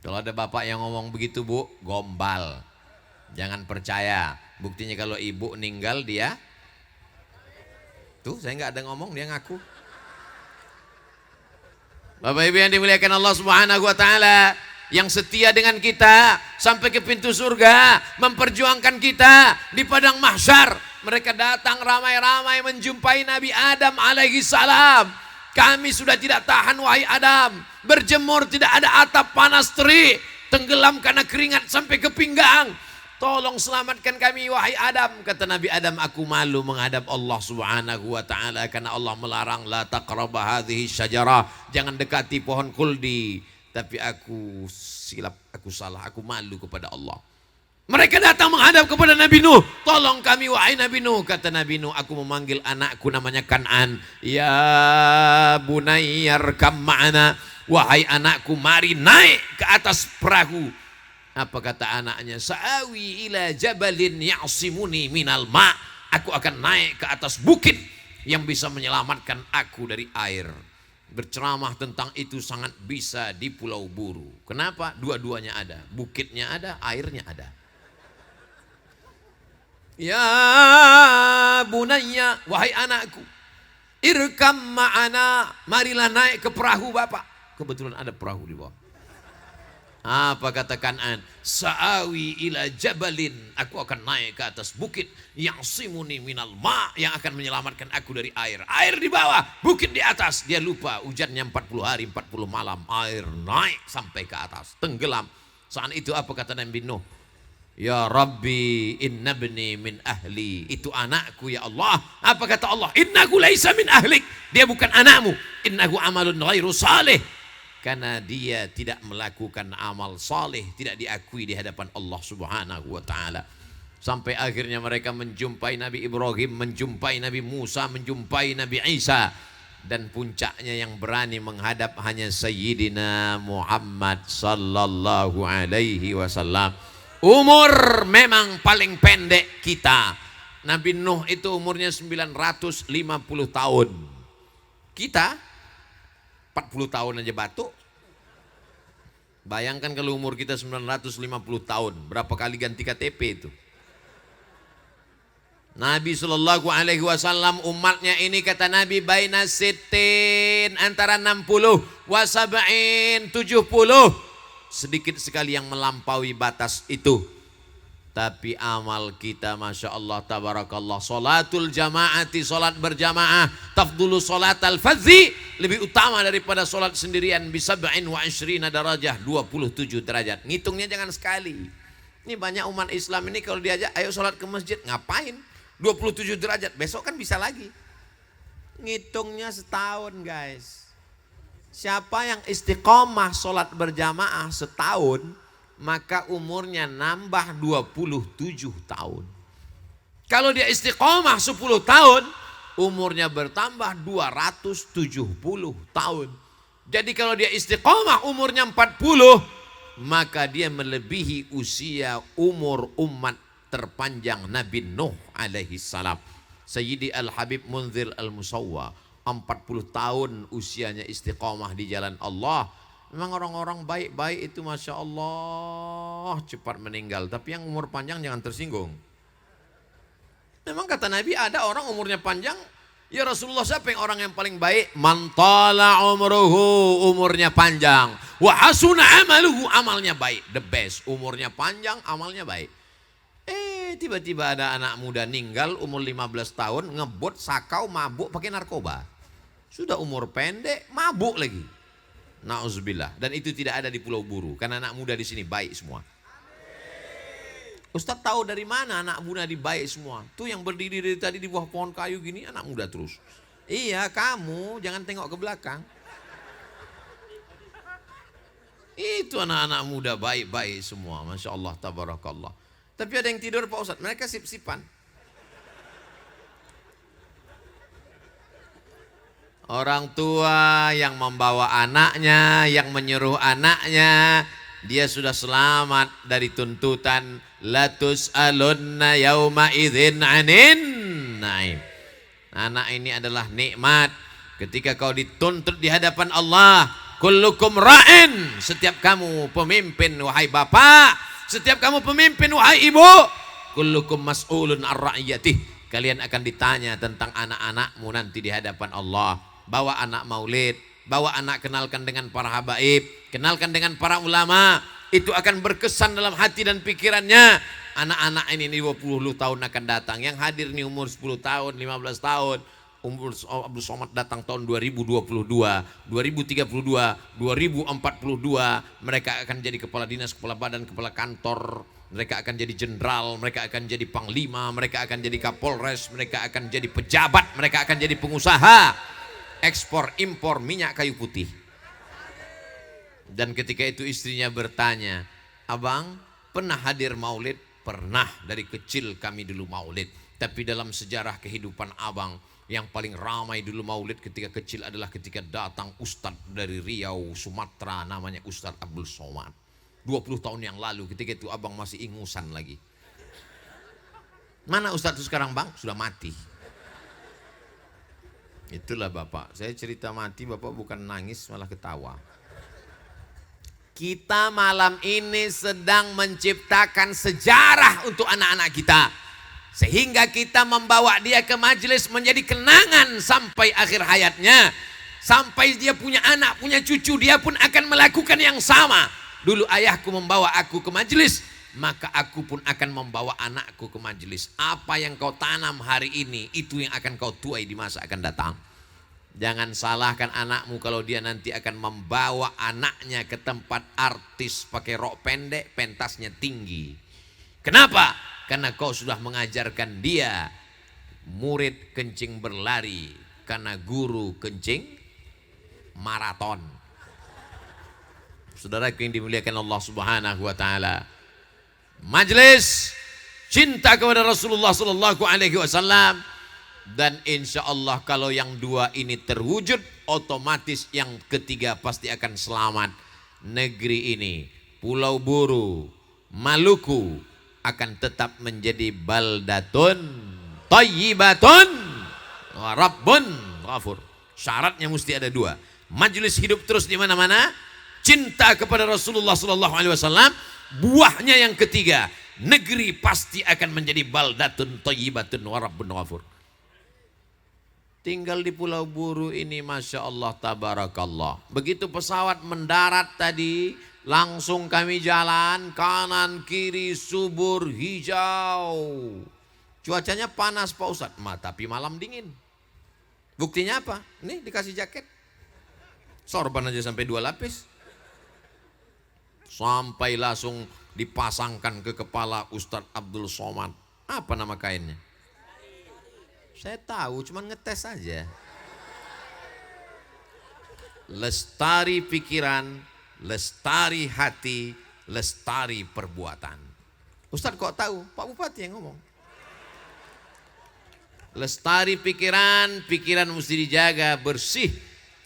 Kalau ada bapak yang ngomong begitu, Bu, gombal. Jangan percaya. Buktinya kalau ibu meninggal dia, tuh saya nggak ada ngomong, dia ngaku. Bapak Ibu yang dimuliakan Allah Subhanahu wa taala, yang setia dengan kita sampai ke pintu surga, memperjuangkan kita di padang mahsyar. Mereka datang ramai-ramai menjumpai Nabi Adam alaihi salam. Kami sudah tidak tahan wahai Adam, berjemur tidak ada atap panas terik, tenggelam karena keringat sampai ke pinggang. Tolong selamatkan kami wahai Adam. Kata Nabi Adam, aku malu menghadap Allah subhanahu wa ta'ala karena Allah melarang la taqraba hadhihi syajarah, jangan dekati pohon kuldi. Tapi aku silap, aku salah, aku malu kepada Allah. Mereka datang menghadap kepada Nabi Nuh, tolong kami wahai Nabi Nuh. Kata Nabi Nuh, aku memanggil anakku namanya Kan'an. Ya bunayyarkam ma'ana, wahai anakku mari naik ke atas perahu. Apa kata anaknya? Sa'awi ila jabalin ya'simuni minal ma'. Aku akan naik ke atas bukit yang bisa menyelamatkan aku dari air. Berceramah tentang itu sangat bisa di Pulau Buru. Kenapa? Dua-duanya ada. Bukitnya ada, airnya ada. Ya bunayya, wahai anakku, irkam ma'ana, marilah naik ke perahu bapak. Kebetulan ada perahu di bawah. Apa kata Kan'an? Sa'awi ila jabalin, aku akan naik ke atas bukit yang simuni minal ma', yang akan menyelamatkan aku dari air. Air di bawah, bukit di atas. Dia lupa hujannya 40 hari 40 malam. Air naik sampai ke atas, tenggelam. Saat itu apa kata Nabi Nuh? Ya Rabbi inna bni min ahli, itu anakku ya Allah. Apa kata Allah? Innahu laisa min ahlik, dia bukan anakmu. Innahu amalun ghairu salih, karena dia tidak melakukan amal saleh, tidak diakui di hadapan Allah subhanahu wa ta'ala. Sampai akhirnya mereka menjumpai Nabi Ibrahim, menjumpai Nabi Musa, menjumpai Nabi Isa. Dan puncaknya yang berani menghadap hanya Sayyidina Muhammad sallallahu alaihi wasallam. Umur memang paling pendek kita. Nabi Nuh itu umurnya 950 tahun. Kita 40 tahun aja batuk. Bayangkan kalau umur kita 950 tahun, berapa kali ganti KTP itu? Nabi sallallahu alaihi wasallam umatnya ini kata Nabi baina sittin, antara 60 wa sab'in 70. Sedikit sekali yang melampaui batas itu. Tapi amal kita Masya Allah tabarakallah, salatul jamaati, salat berjamaah, tafdulu salat al-fadzi, lebih utama daripada salat sendirian, bisab'in wa 20 darajah, 27 derajat. Ngitungnya jangan sekali. Ini banyak umat Islam ini kalau diajak ayo salat ke masjid, ngapain? 27 derajat, besok kan bisa lagi. Ngitungnya setahun guys. Siapa yang istiqomah salat berjamaah setahun, maka umurnya nambah 27 tahun. Kalau dia istiqomah 10 tahun, umurnya bertambah 270 tahun. Jadi kalau dia istiqomah umurnya 40, maka dia melebihi usia umur umat terpanjang Nabi Nuh alaihi salam. Sayyidi Al-Habib Munzir Al-Musawwa, 40 tahun usianya istiqomah di jalan Allah. Memang orang-orang baik-baik itu Masya Allah cepat meninggal. Tapi yang umur panjang jangan tersinggung. Memang kata Nabi ada orang umurnya panjang. Ya Rasulullah, siapa yang orang yang paling baik? Man tala umruhu, umurnya panjang. Wa hasuna amaluhu, amalnya baik. The best, umurnya panjang, amalnya baik. Tiba-tiba ada anak muda ninggal umur 15 tahun. Ngebut, sakau, mabuk pakai narkoba. Sudah umur pendek, mabuk lagi. Na'udzubillah. Dan itu tidak ada di Pulau Buru, karena anak muda di sini baik semua. Ustaz tahu dari mana anak muda di baik semua? Tuh yang berdiri dari tadi di bawah pohon kayu gini anak muda terus. Iya, kamu jangan tengok ke belakang. Itu anak-anak muda baik-baik semua, Masya Allah tabarakallah. Tapi ada yang tidur Pak Ustaz, mereka sip-sipan. Orang tua yang membawa anaknya, yang menyuruh anaknya, dia sudah selamat dari tuntutan la tus'alunna yauma idzin 'anin naim. Anak ini adalah nikmat. Ketika kau dituntut di hadapan Allah, kullukum ra'in, setiap kamu pemimpin wahai bapak, setiap kamu pemimpin wahai ibu, kullukum mas'ulun ar-ra'iyatih. Kalian akan ditanya tentang anak-anakmu nanti di hadapan Allah. Bawa anak maulid, bawa anak kenalkan dengan para habaib, kenalkan dengan para ulama, itu akan berkesan dalam hati dan pikirannya. Anak-anak ini 20 tahun akan datang, yang hadir nih umur 10 tahun, 15 tahun, umur Abdul Somad datang tahun 2022, 2032, 2042, mereka akan jadi kepala dinas, kepala badan, kepala kantor, mereka akan jadi jenderal, mereka akan jadi panglima, mereka akan jadi kapolres, mereka akan jadi pejabat, mereka akan jadi pengusaha ekspor impor minyak kayu putih. Dan ketika itu istrinya bertanya, "Abang pernah hadir maulid?" "Pernah, dari kecil kami dulu maulid. Tapi dalam sejarah kehidupan abang, yang paling ramai dulu maulid ketika kecil adalah ketika datang Ustadz dari Riau, Sumatera, namanya Ustadz Abdul Somad. 20 tahun yang lalu, ketika itu abang masih ingusan lagi." "Mana Ustadz itu sekarang bang?" "Sudah mati." Itulah bapak, saya cerita mati, bapak bukan nangis malah ketawa. Kita malam ini sedang menciptakan sejarah untuk anak-anak kita. Sehingga kita membawa dia ke majelis menjadi kenangan sampai akhir hayatnya. Sampai dia punya anak, punya cucu, dia pun akan melakukan yang sama. Dulu ayahku membawa aku ke majelis, maka aku pun akan membawa anakku ke majelis. Apa yang kau tanam hari ini, itu yang akan kau tuai di masa akan datang. Jangan salahkan anakmu kalau dia nanti akan membawa anaknya ke tempat artis pakai rok pendek, pentasnya tinggi. Kenapa? Karena kau sudah mengajarkan dia murid kencing berlari, karena guru kencing maraton. Saudaraku yang dimuliakan Allah Subhanahu wa taala, majelis cinta kepada Rasulullah sallallahu alaihi wasallam. Dan insya Allah kalau yang dua ini terwujud, otomatis yang ketiga pasti akan selamat. Negeri ini, Pulau Buru, Maluku akan tetap menjadi baldatun thayyibatun wa rabbun ghafur. Syaratnya mesti ada dua. Majelis hidup terus di mana-mana, cinta kepada Rasulullah sallallahu alaihi wasallam. Buahnya yang ketiga, negeri pasti akan menjadi baldatun thayyibatun wa rabbun ghafur. Tinggal di Pulau Buru ini Masya Allah tabarakallah. Begitu pesawat mendarat tadi, langsung kami jalan kanan kiri subur hijau. Cuacanya panas Pak Ustadz, tapi malam dingin. Buktinya apa? Nih dikasih jaket. Sorban aja sampai 2 lapis. Sampai langsung dipasangkan ke kepala Ustadz Abdul Somad. Apa nama kainnya? Saya tahu, cuman ngetes aja. Lestari pikiran, lestari hati, lestari perbuatan. Ustadz kok tahu? Pak Bupati yang ngomong. Lestari pikiran, pikiran mesti dijaga bersih.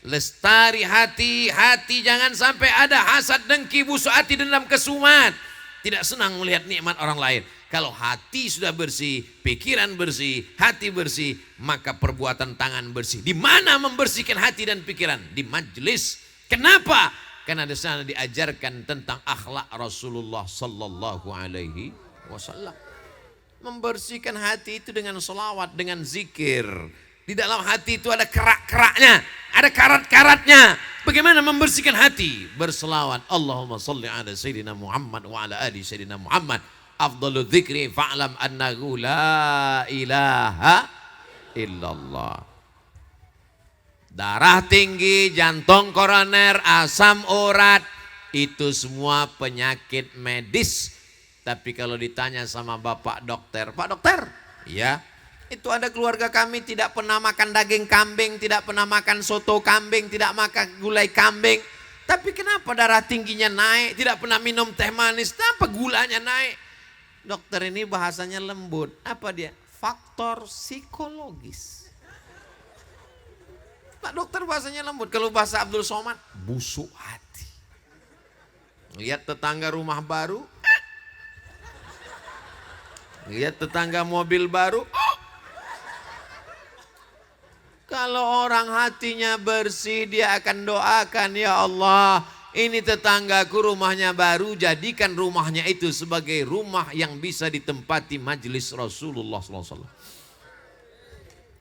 Lestari hati, hati jangan sampai ada hasad, dengki, busuk hati, dendam, kesumat. Tidak senang melihat nikmat orang lain. Kalau hati sudah bersih, pikiran bersih, hati bersih, maka perbuatan tangan bersih. Di mana membersihkan hati dan pikiran? Di majelis. Kenapa? Karena di sana diajarkan tentang akhlak Rasulullah sallallahu alaihi wasallam. Membersihkan hati itu dengan selawat, dengan zikir. Di dalam hati itu ada kerak-keraknya, ada karat-karatnya. Bagaimana membersihkan hati? Berselawat. Allahumma salli ala Sayyidina Muhammad wa ala ali Sayyidina Muhammad. Afdalu dzikri fa'lam annahu la ilaha illallah. Darah tinggi, jantung koroner, asam urat, itu semua penyakit medis. Tapi kalau ditanya sama Bapak dokter, "Pak dokter, ya, itu ada keluarga kami tidak pernah makan daging kambing, tidak pernah makan soto kambing, tidak makan gulai kambing. Tapi kenapa darah tingginya naik, tidak pernah minum teh manis, kenapa gulanya naik?" Dokter ini bahasanya lembut. Apa dia? Faktor psikologis. Pak dokter bahasanya lembut. Kalau bahasa Abdul Somad, busuk hati. Lihat tetangga rumah baru. Lihat tetangga mobil baru. Kalau orang hatinya bersih, dia akan doakan, "Ya Allah, ini tetanggaku rumahnya baru, jadikan rumahnya itu sebagai rumah yang bisa ditempati majelis Rasulullah SAW."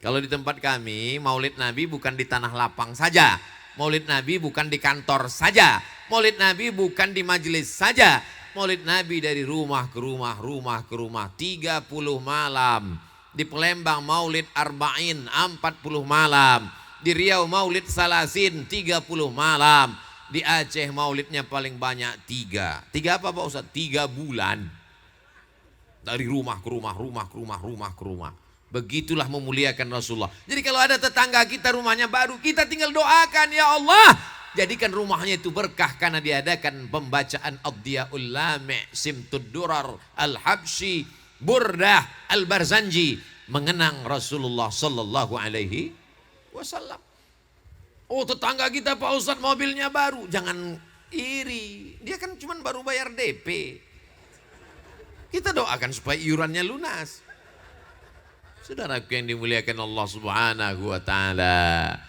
Kalau di tempat kami, maulid Nabi bukan di tanah lapang saja. Maulid Nabi bukan di kantor saja. Maulid Nabi bukan di majelis saja. Maulid Nabi dari rumah ke rumah, rumah ke rumah. 30 malam. Di Palembang Maulid Arba'in 40 malam. Di Riau Maulid Salasin 30 malam. Di Aceh Maulidnya paling banyak 3. 3 apa Pak Ustaz? 3 bulan. Dari rumah ke rumah, rumah ke rumah, rumah ke rumah. Begitulah memuliakan Rasulullah. Jadi kalau ada tetangga kita rumahnya baru, kita tinggal doakan, ya Allah, jadikan rumahnya itu berkah karena diadakan pembacaan Ad-Diyaul Lami', Simtud Durar, Al-Habsyi, Burdah, Al-Barzanji, mengenang Rasulullah sallallahu alaihi wasallam. Oh, tetangga kita Pak Ustadz mobilnya baru, jangan iri. Dia kan cuma baru bayar DP. Kita doakan supaya iurannya lunas. Saudaraku yang dimuliakan Allah Subhanahu wa taala.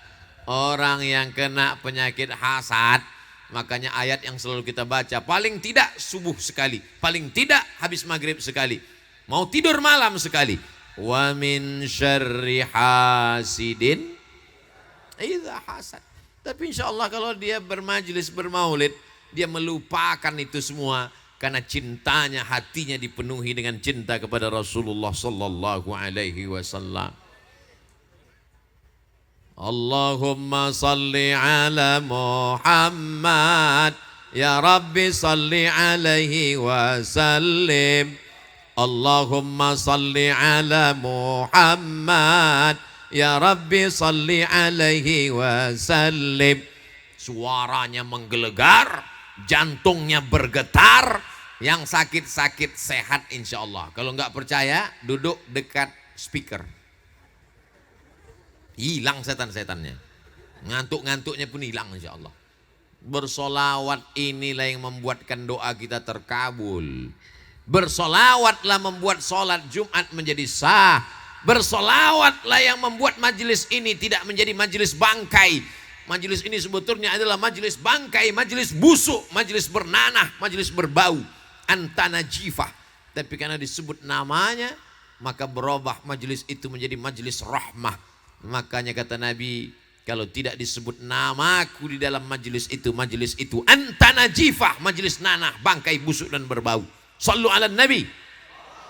Orang yang kena penyakit hasad, makanya ayat yang selalu kita baca, paling tidak subuh sekali, paling tidak habis maghrib sekali, mau tidur malam sekali. Wa min syarri hasidin idza hasad. Tapi insya Allah kalau dia bermajlis bermaulid, dia melupakan itu semua. Karena cintanya, hatinya dipenuhi dengan cinta kepada Rasulullah sallallahu alaihi wasallam. Allahumma salli ala Muhammad, ya Rabbi salli alaihi wasallim. Allahumma salli ala Muhammad, ya Rabbi salli alaihi wasallim. Suaranya menggelegar, jantungnya bergetar, yang sakit-sakit sehat insya Allah. Kalau nggak percaya, duduk dekat speaker. Hilang setan-setannya. Ngantuk-ngantuknya pun hilang insya Allah. Bersolawat inilah yang membuatkan doa kita terkabul. Bersolawatlah membuat sholat Jumat menjadi sah. Bersolawatlah yang membuat majelis ini tidak menjadi majelis bangkai. Majelis ini sebetulnya adalah majelis bangkai, majelis busuk, majelis bernanah, majelis berbau, antana jifah. Tapi karena disebut namanya, maka berubah majelis itu menjadi majelis rahmah. Makanya kata Nabi, kalau tidak disebut namaku di dalam majelis itu antana jifah, majelis nanah, bangkai, busuk dan berbau. Sallu ala Nabi.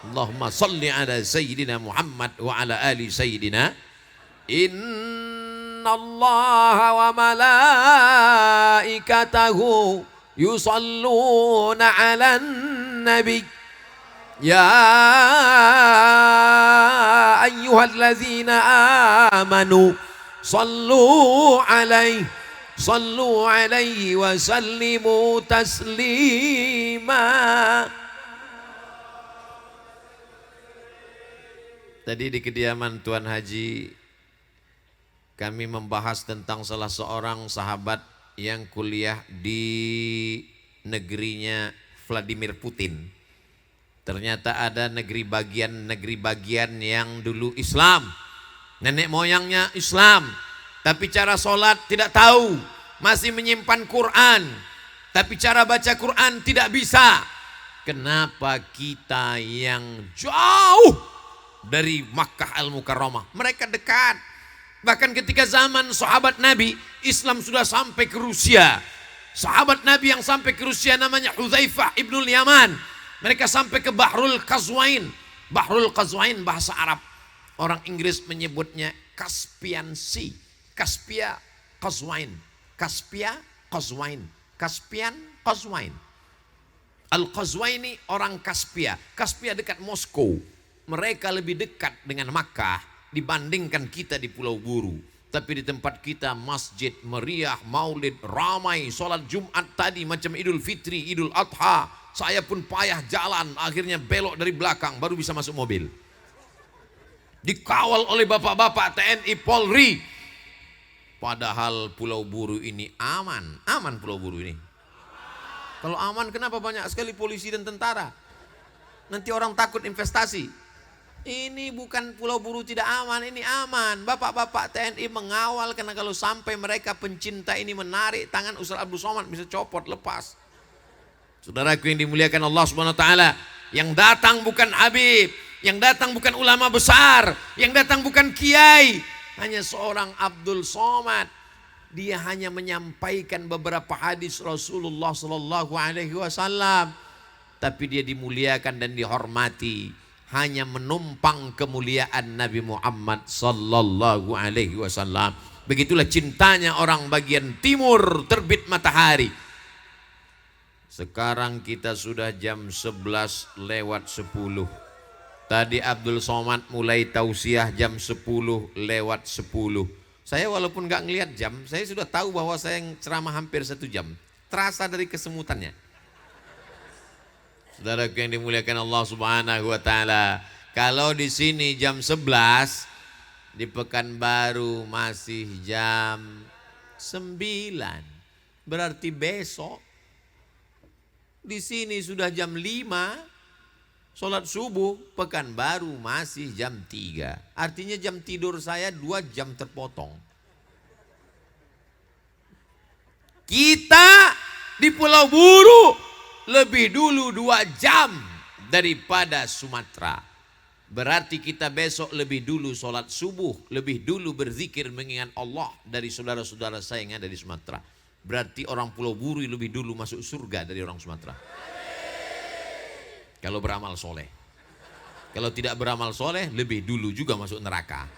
Allahumma salli ala Sayyidina Muhammad wa ala ali Sayyidina. Allah wa malaikatahu yusalluna ala nabi ya ayyuhallazina amanu sallu alaihi wa sallimu taslima. Tadi di kediaman Tuan Haji kami membahas tentang salah seorang sahabat yang kuliah di negerinya Vladimir Putin. Ternyata ada negeri bagian yang dulu Islam. Nenek moyangnya Islam. Tapi cara sholat tidak tahu. Masih menyimpan Quran. Tapi cara baca Quran tidak bisa. Kenapa kita yang jauh dari Makkah Al-Mukarramah, mereka dekat. Bahkan ketika zaman sahabat Nabi, Islam sudah sampai ke Rusia. Sahabat Nabi yang sampai ke Rusia namanya Hudzaifah ibnul Yaman. Mereka sampai ke Bahrul Qazwain. Bahrul Qazwain bahasa Arab. Orang Inggris menyebutnya Caspian Sea. Caspia Qazwain. Caspia Qazwain. Caspian Qazwain. Al-Qazwaini orang Caspia. Caspia dekat Moskow. Mereka lebih dekat dengan Makkah dibandingkan kita di Pulau Buru. Tapi di tempat kita masjid meriah, maulid, ramai, sholat Jumat tadi macam Idul Fitri, Idul Adha. Saya pun payah jalan, akhirnya belok dari belakang baru bisa masuk mobil. Dikawal oleh bapak-bapak TNI Polri. Padahal Pulau Buru ini aman. Aman Pulau Buru ini. Kalau aman kenapa banyak sekali polisi dan tentara? Nanti orang takut investasi. Ini bukan Pulau Buru tidak aman, ini aman. Bapak-bapak TNI mengawal karena kalau sampai mereka pencinta ini menarik tangan Ustaz Abdul Somad bisa copot, lepas. Saudaraku yang dimuliakan Allah Subhanahu wa taala, yang datang bukan Habib, yang datang bukan ulama besar, yang datang bukan kiai, hanya seorang Abdul Somad. Dia hanya menyampaikan beberapa hadis Rasulullah Sallallahu Alaihi Wasallam, tapi dia dimuliakan dan dihormati, hanya menumpang kemuliaan Nabi Muhammad Sallallahu Alaihi Wasallam. Begitulah cintanya orang bagian timur terbit matahari. Sekarang kita sudah jam 11 lewat 10. Tadi Abdul Somad mulai tausiah jam 10 lewat 10. Saya walaupun gak ngelihat jam, saya sudah tahu bahwa saya yang ceramah hampir 1 jam. Terasa dari kesemutannya. Saudara yang dimuliakan Allah Subhanahu wa taala, kalau di sini jam 11, di Pekanbaru masih jam 9. Berarti besok di sini sudah jam 5. Sholat subuh, Pekanbaru masih jam 3. Artinya jam tidur saya 2 jam terpotong. Kita di Pulau Buru lebih dulu 2 jam daripada Sumatera. Berarti kita besok lebih dulu sholat subuh, lebih dulu berzikir mengingat Allah dari saudara-saudara saya yang ada di Sumatera. Berarti orang Pulau Buru lebih dulu masuk surga dari orang Sumatera. Kalau beramal soleh. Kalau tidak beramal soleh, lebih dulu juga masuk neraka.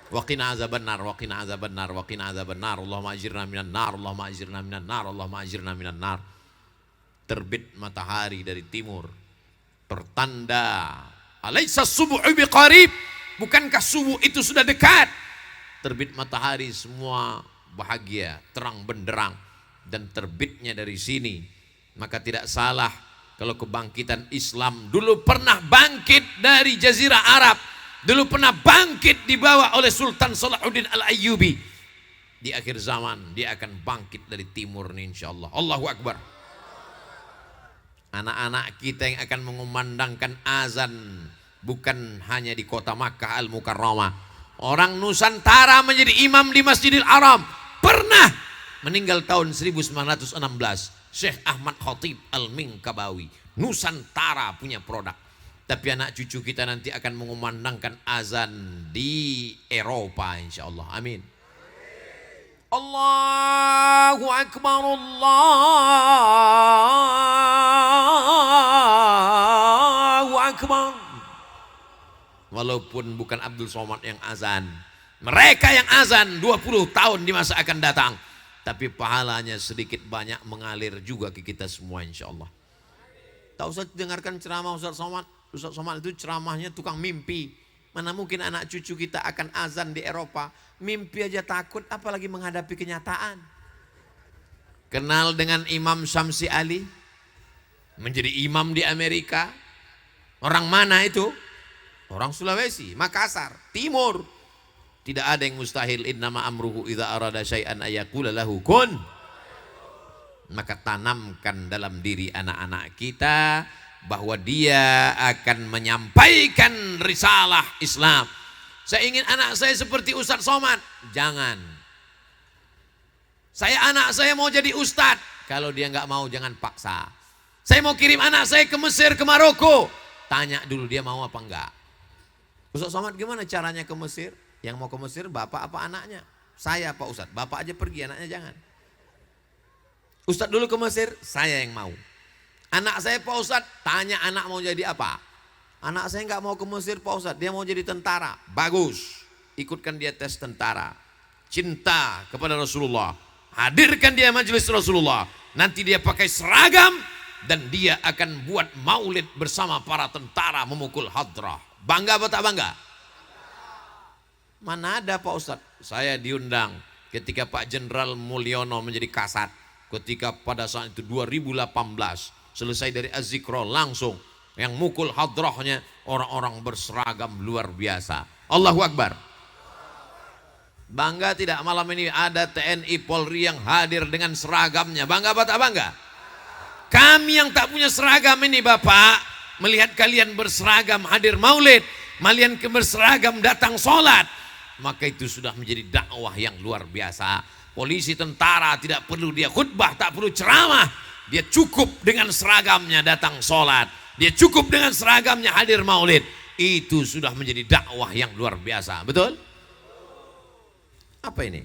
Waqina azabannar, waqina azabannar, waqina azabannar. Allahumma ajirna minan nar, Allahumma ajirna minan nar, Allahumma ajirna minan nar. Terbit matahari dari timur. Pertanda. Alaysa subuhu biqarib. Bukankah subuh itu sudah dekat? Terbit matahari semua bahagia, terang benderang. Dan terbitnya dari sini. Maka tidak salah kalau kebangkitan Islam dulu pernah bangkit dari Jazirah Arab, dulu pernah bangkit dibawa oleh Sultan Salahuddin Al-Ayyubi. Di akhir zaman dia akan bangkit dari timur nih insyaallah. Allahu Akbar. Anak-anak kita yang akan mengumandangkan azan bukan hanya di kota Makkah Al-Mukarramah. Orang Nusantara menjadi imam di Masjidil Haram. Pernah meninggal tahun 1916. Syekh Ahmad Khatib Al-Minkabawi. Nusantara punya produk. Tapi anak cucu kita nanti akan mengumandangkan azan di Eropa insya Allah. Amin. Allahu Akbar, Allahu Akbar. Walaupun bukan Abdul Somad yang azan, mereka yang azan 20 tahun di masa akan datang. Tapi pahalanya sedikit banyak mengalir juga ke kita semua insya Allah. Tak usah dengarkan ceramah Ustaz Somad. Ustaz Somad itu ceramahnya tukang mimpi. Mana mungkin anak cucu kita akan azan di Eropa. Mimpi aja takut apalagi menghadapi kenyataan. Kenal dengan Imam Syamsi Ali? Menjadi imam di Amerika. Orang mana itu? Orang Sulawesi, Makassar, Timur. Tidak ada yang mustahil. Innama amruhu idza arada syai'an ayaqula lahu kun. Maka tanamkan dalam diri anak-anak kita bahwa dia akan menyampaikan risalah Islam. Saya ingin anak saya seperti Ustaz Somad. Jangan. Anak saya mau jadi ustadz. Kalau dia nggak mau jangan paksa. Saya mau kirim anak saya ke Mesir, ke Maroko. Tanya dulu dia mau apa enggak. Ustaz Somad gimana caranya ke Mesir? Yang mau ke Mesir bapak apa anaknya? Saya Pak Ustadz, bapak aja pergi, anaknya jangan. Ustadz dulu ke Mesir, saya yang mau. Anak saya Pak Ustadz, tanya anak mau jadi apa? Anak saya nggak mau ke Mesir Pak Ustadz, dia mau jadi tentara. Bagus, ikutkan dia tes tentara. Cinta kepada Rasulullah, hadirkan dia majelis Rasulullah. Nanti dia pakai seragam dan dia akan buat maulid bersama para tentara memukul hadrah. Bangga apa tak bangga? Mana ada Pak Ustadz? Saya diundang ketika Pak Jenderal Mulyono menjadi kasat. Ketika pada saat itu 2018 selesai dari Az-Zikro langsung yang mukul hadrahnya orang-orang berseragam luar biasa. Allahu Akbar. Bangga tidak malam ini ada TNI Polri yang hadir dengan seragamnya? Bangga apa tak bangga? Kami yang tak punya seragam ini Bapak, melihat kalian berseragam hadir maulid, kalian berseragam datang sholat, maka itu sudah menjadi dakwah yang luar biasa. Polisi tentara tidak perlu dia khutbah, tak perlu ceramah. Dia cukup dengan seragamnya datang sholat. Dia cukup dengan seragamnya hadir maulid. Itu sudah menjadi dakwah yang luar biasa. Betul? Apa ini?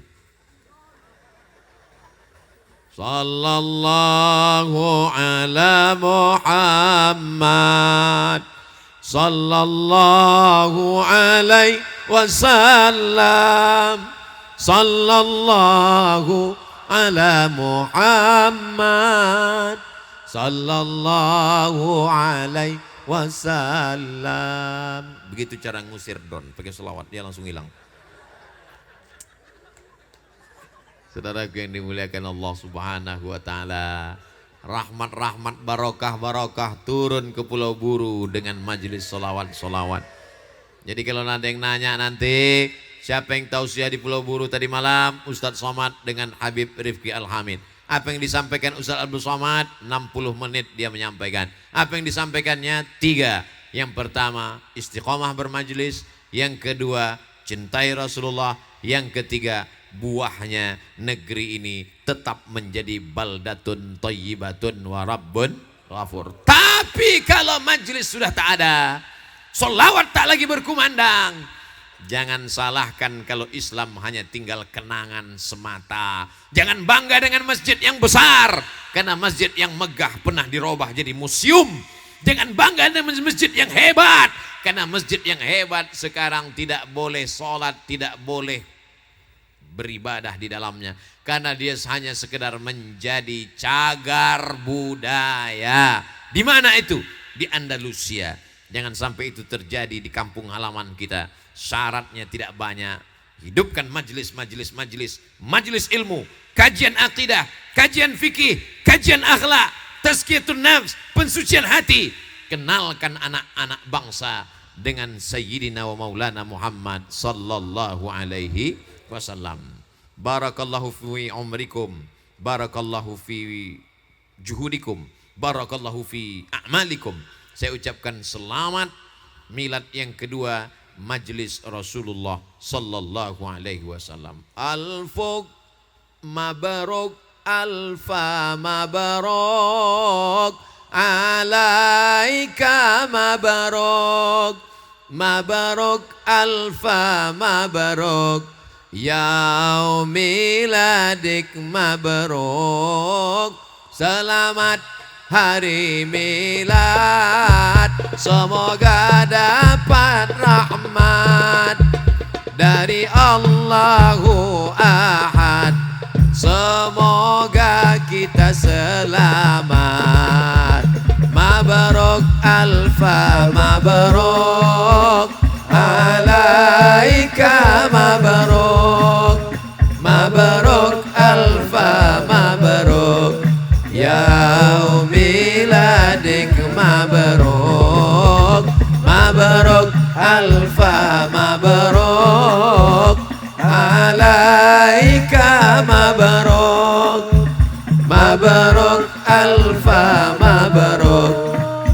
Sallallahu ala Muhammad. Sallallahu alaihi wasallam. Sallallahu ala Muhammad. Sallallahu alaihi wasallam. Begitu cara ngusir don, pakai selawat dia langsung hilang. Saudaraku yang dimuliakan Allah Subhanahu wa taala, rahmat-rahmat barokah-barokah turun ke Pulau Buru dengan majelis solawat-solawat. Jadi kalau ada yang nanya nanti siapa yang tausiah di Pulau Buru tadi malam, Ustadz Somad dengan Habib Rifki Al-Hamid. Apa yang disampaikan Ustadz Abdul Somad? 60 menit dia menyampaikan. Apa yang disampaikannya? 3. Yang pertama, istiqomah bermajelis. Yang kedua, cintai Rasulullah. Yang ketiga, buahnya negeri ini tetap menjadi baldatun thayyibatun wa rabbun ghafur. Tapi kalau majelis sudah tak ada, solawat tak lagi berkumandang, jangan salahkan kalau Islam hanya tinggal kenangan semata. Jangan bangga dengan masjid yang besar, karena masjid yang megah pernah dirubah jadi museum. Jangan bangga dengan masjid yang hebat, karena masjid yang hebat sekarang tidak boleh sholat, tidak boleh beribadah di dalamnya, karena dia hanya sekedar menjadi cagar budaya. Di mana itu? Di Andalusia. Jangan sampai itu terjadi di kampung halaman kita. Syaratnya tidak banyak. Hidupkan majelis ilmu, kajian akidah, kajian fikih, kajian akhlak, tazkiyatun nafs, pensucian hati. Kenalkan anak-anak bangsa dengan Sayyidina wa Maulana Muhammad sallallahu alaihi wasallam. Barakallahu fi umrikum, barakallahu fi juhudikum, barakallahu fi a'malikum. Saya ucapkan selamat milad yang kedua Majlis Rasulullah sallallahu alaihi wasallam. Alfuk mabarok, alfa mabarok, alaika mabarok, mabarok alfa mabarok. Yaumiladik mabruk, selamat hari milad, semoga dapat rahmat dari Allahu Ahad, semoga kita selamat. Mabruk alfa mabruk, alaika mabruk, mabruk alfa mabruk, yaumiladik mabruk, mabruk alfa mabruk, alaika mabruk, mabruk alfa mabruk,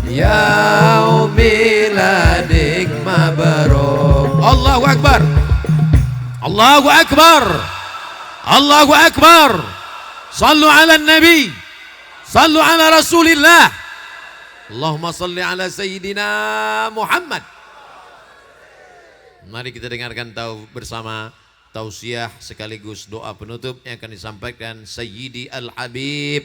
yaumiladik mabruk. Allahu Akbar, Allahu Akbar, Allahu Akbar. Sallu ala Nabi, sallu ala Rasulillah. Allahumma salli ala Sayyidina Muhammad. Mari kita dengarkan bersama tausiah sekaligus doa penutup yang akan disampaikan Sayyidi Al-Habib,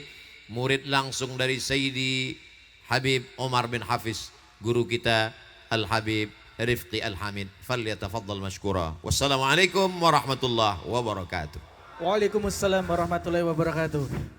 murid langsung dari Sayyidi Habib Omar bin Hafiz, guru kita Al-Habib Rifqi Al-Hamid. Falyatafaddal mashkura. Wassalamualaikum warahmatullahi wabarakatuh. Waalaikumsalam warahmatullahi wabarakatuh.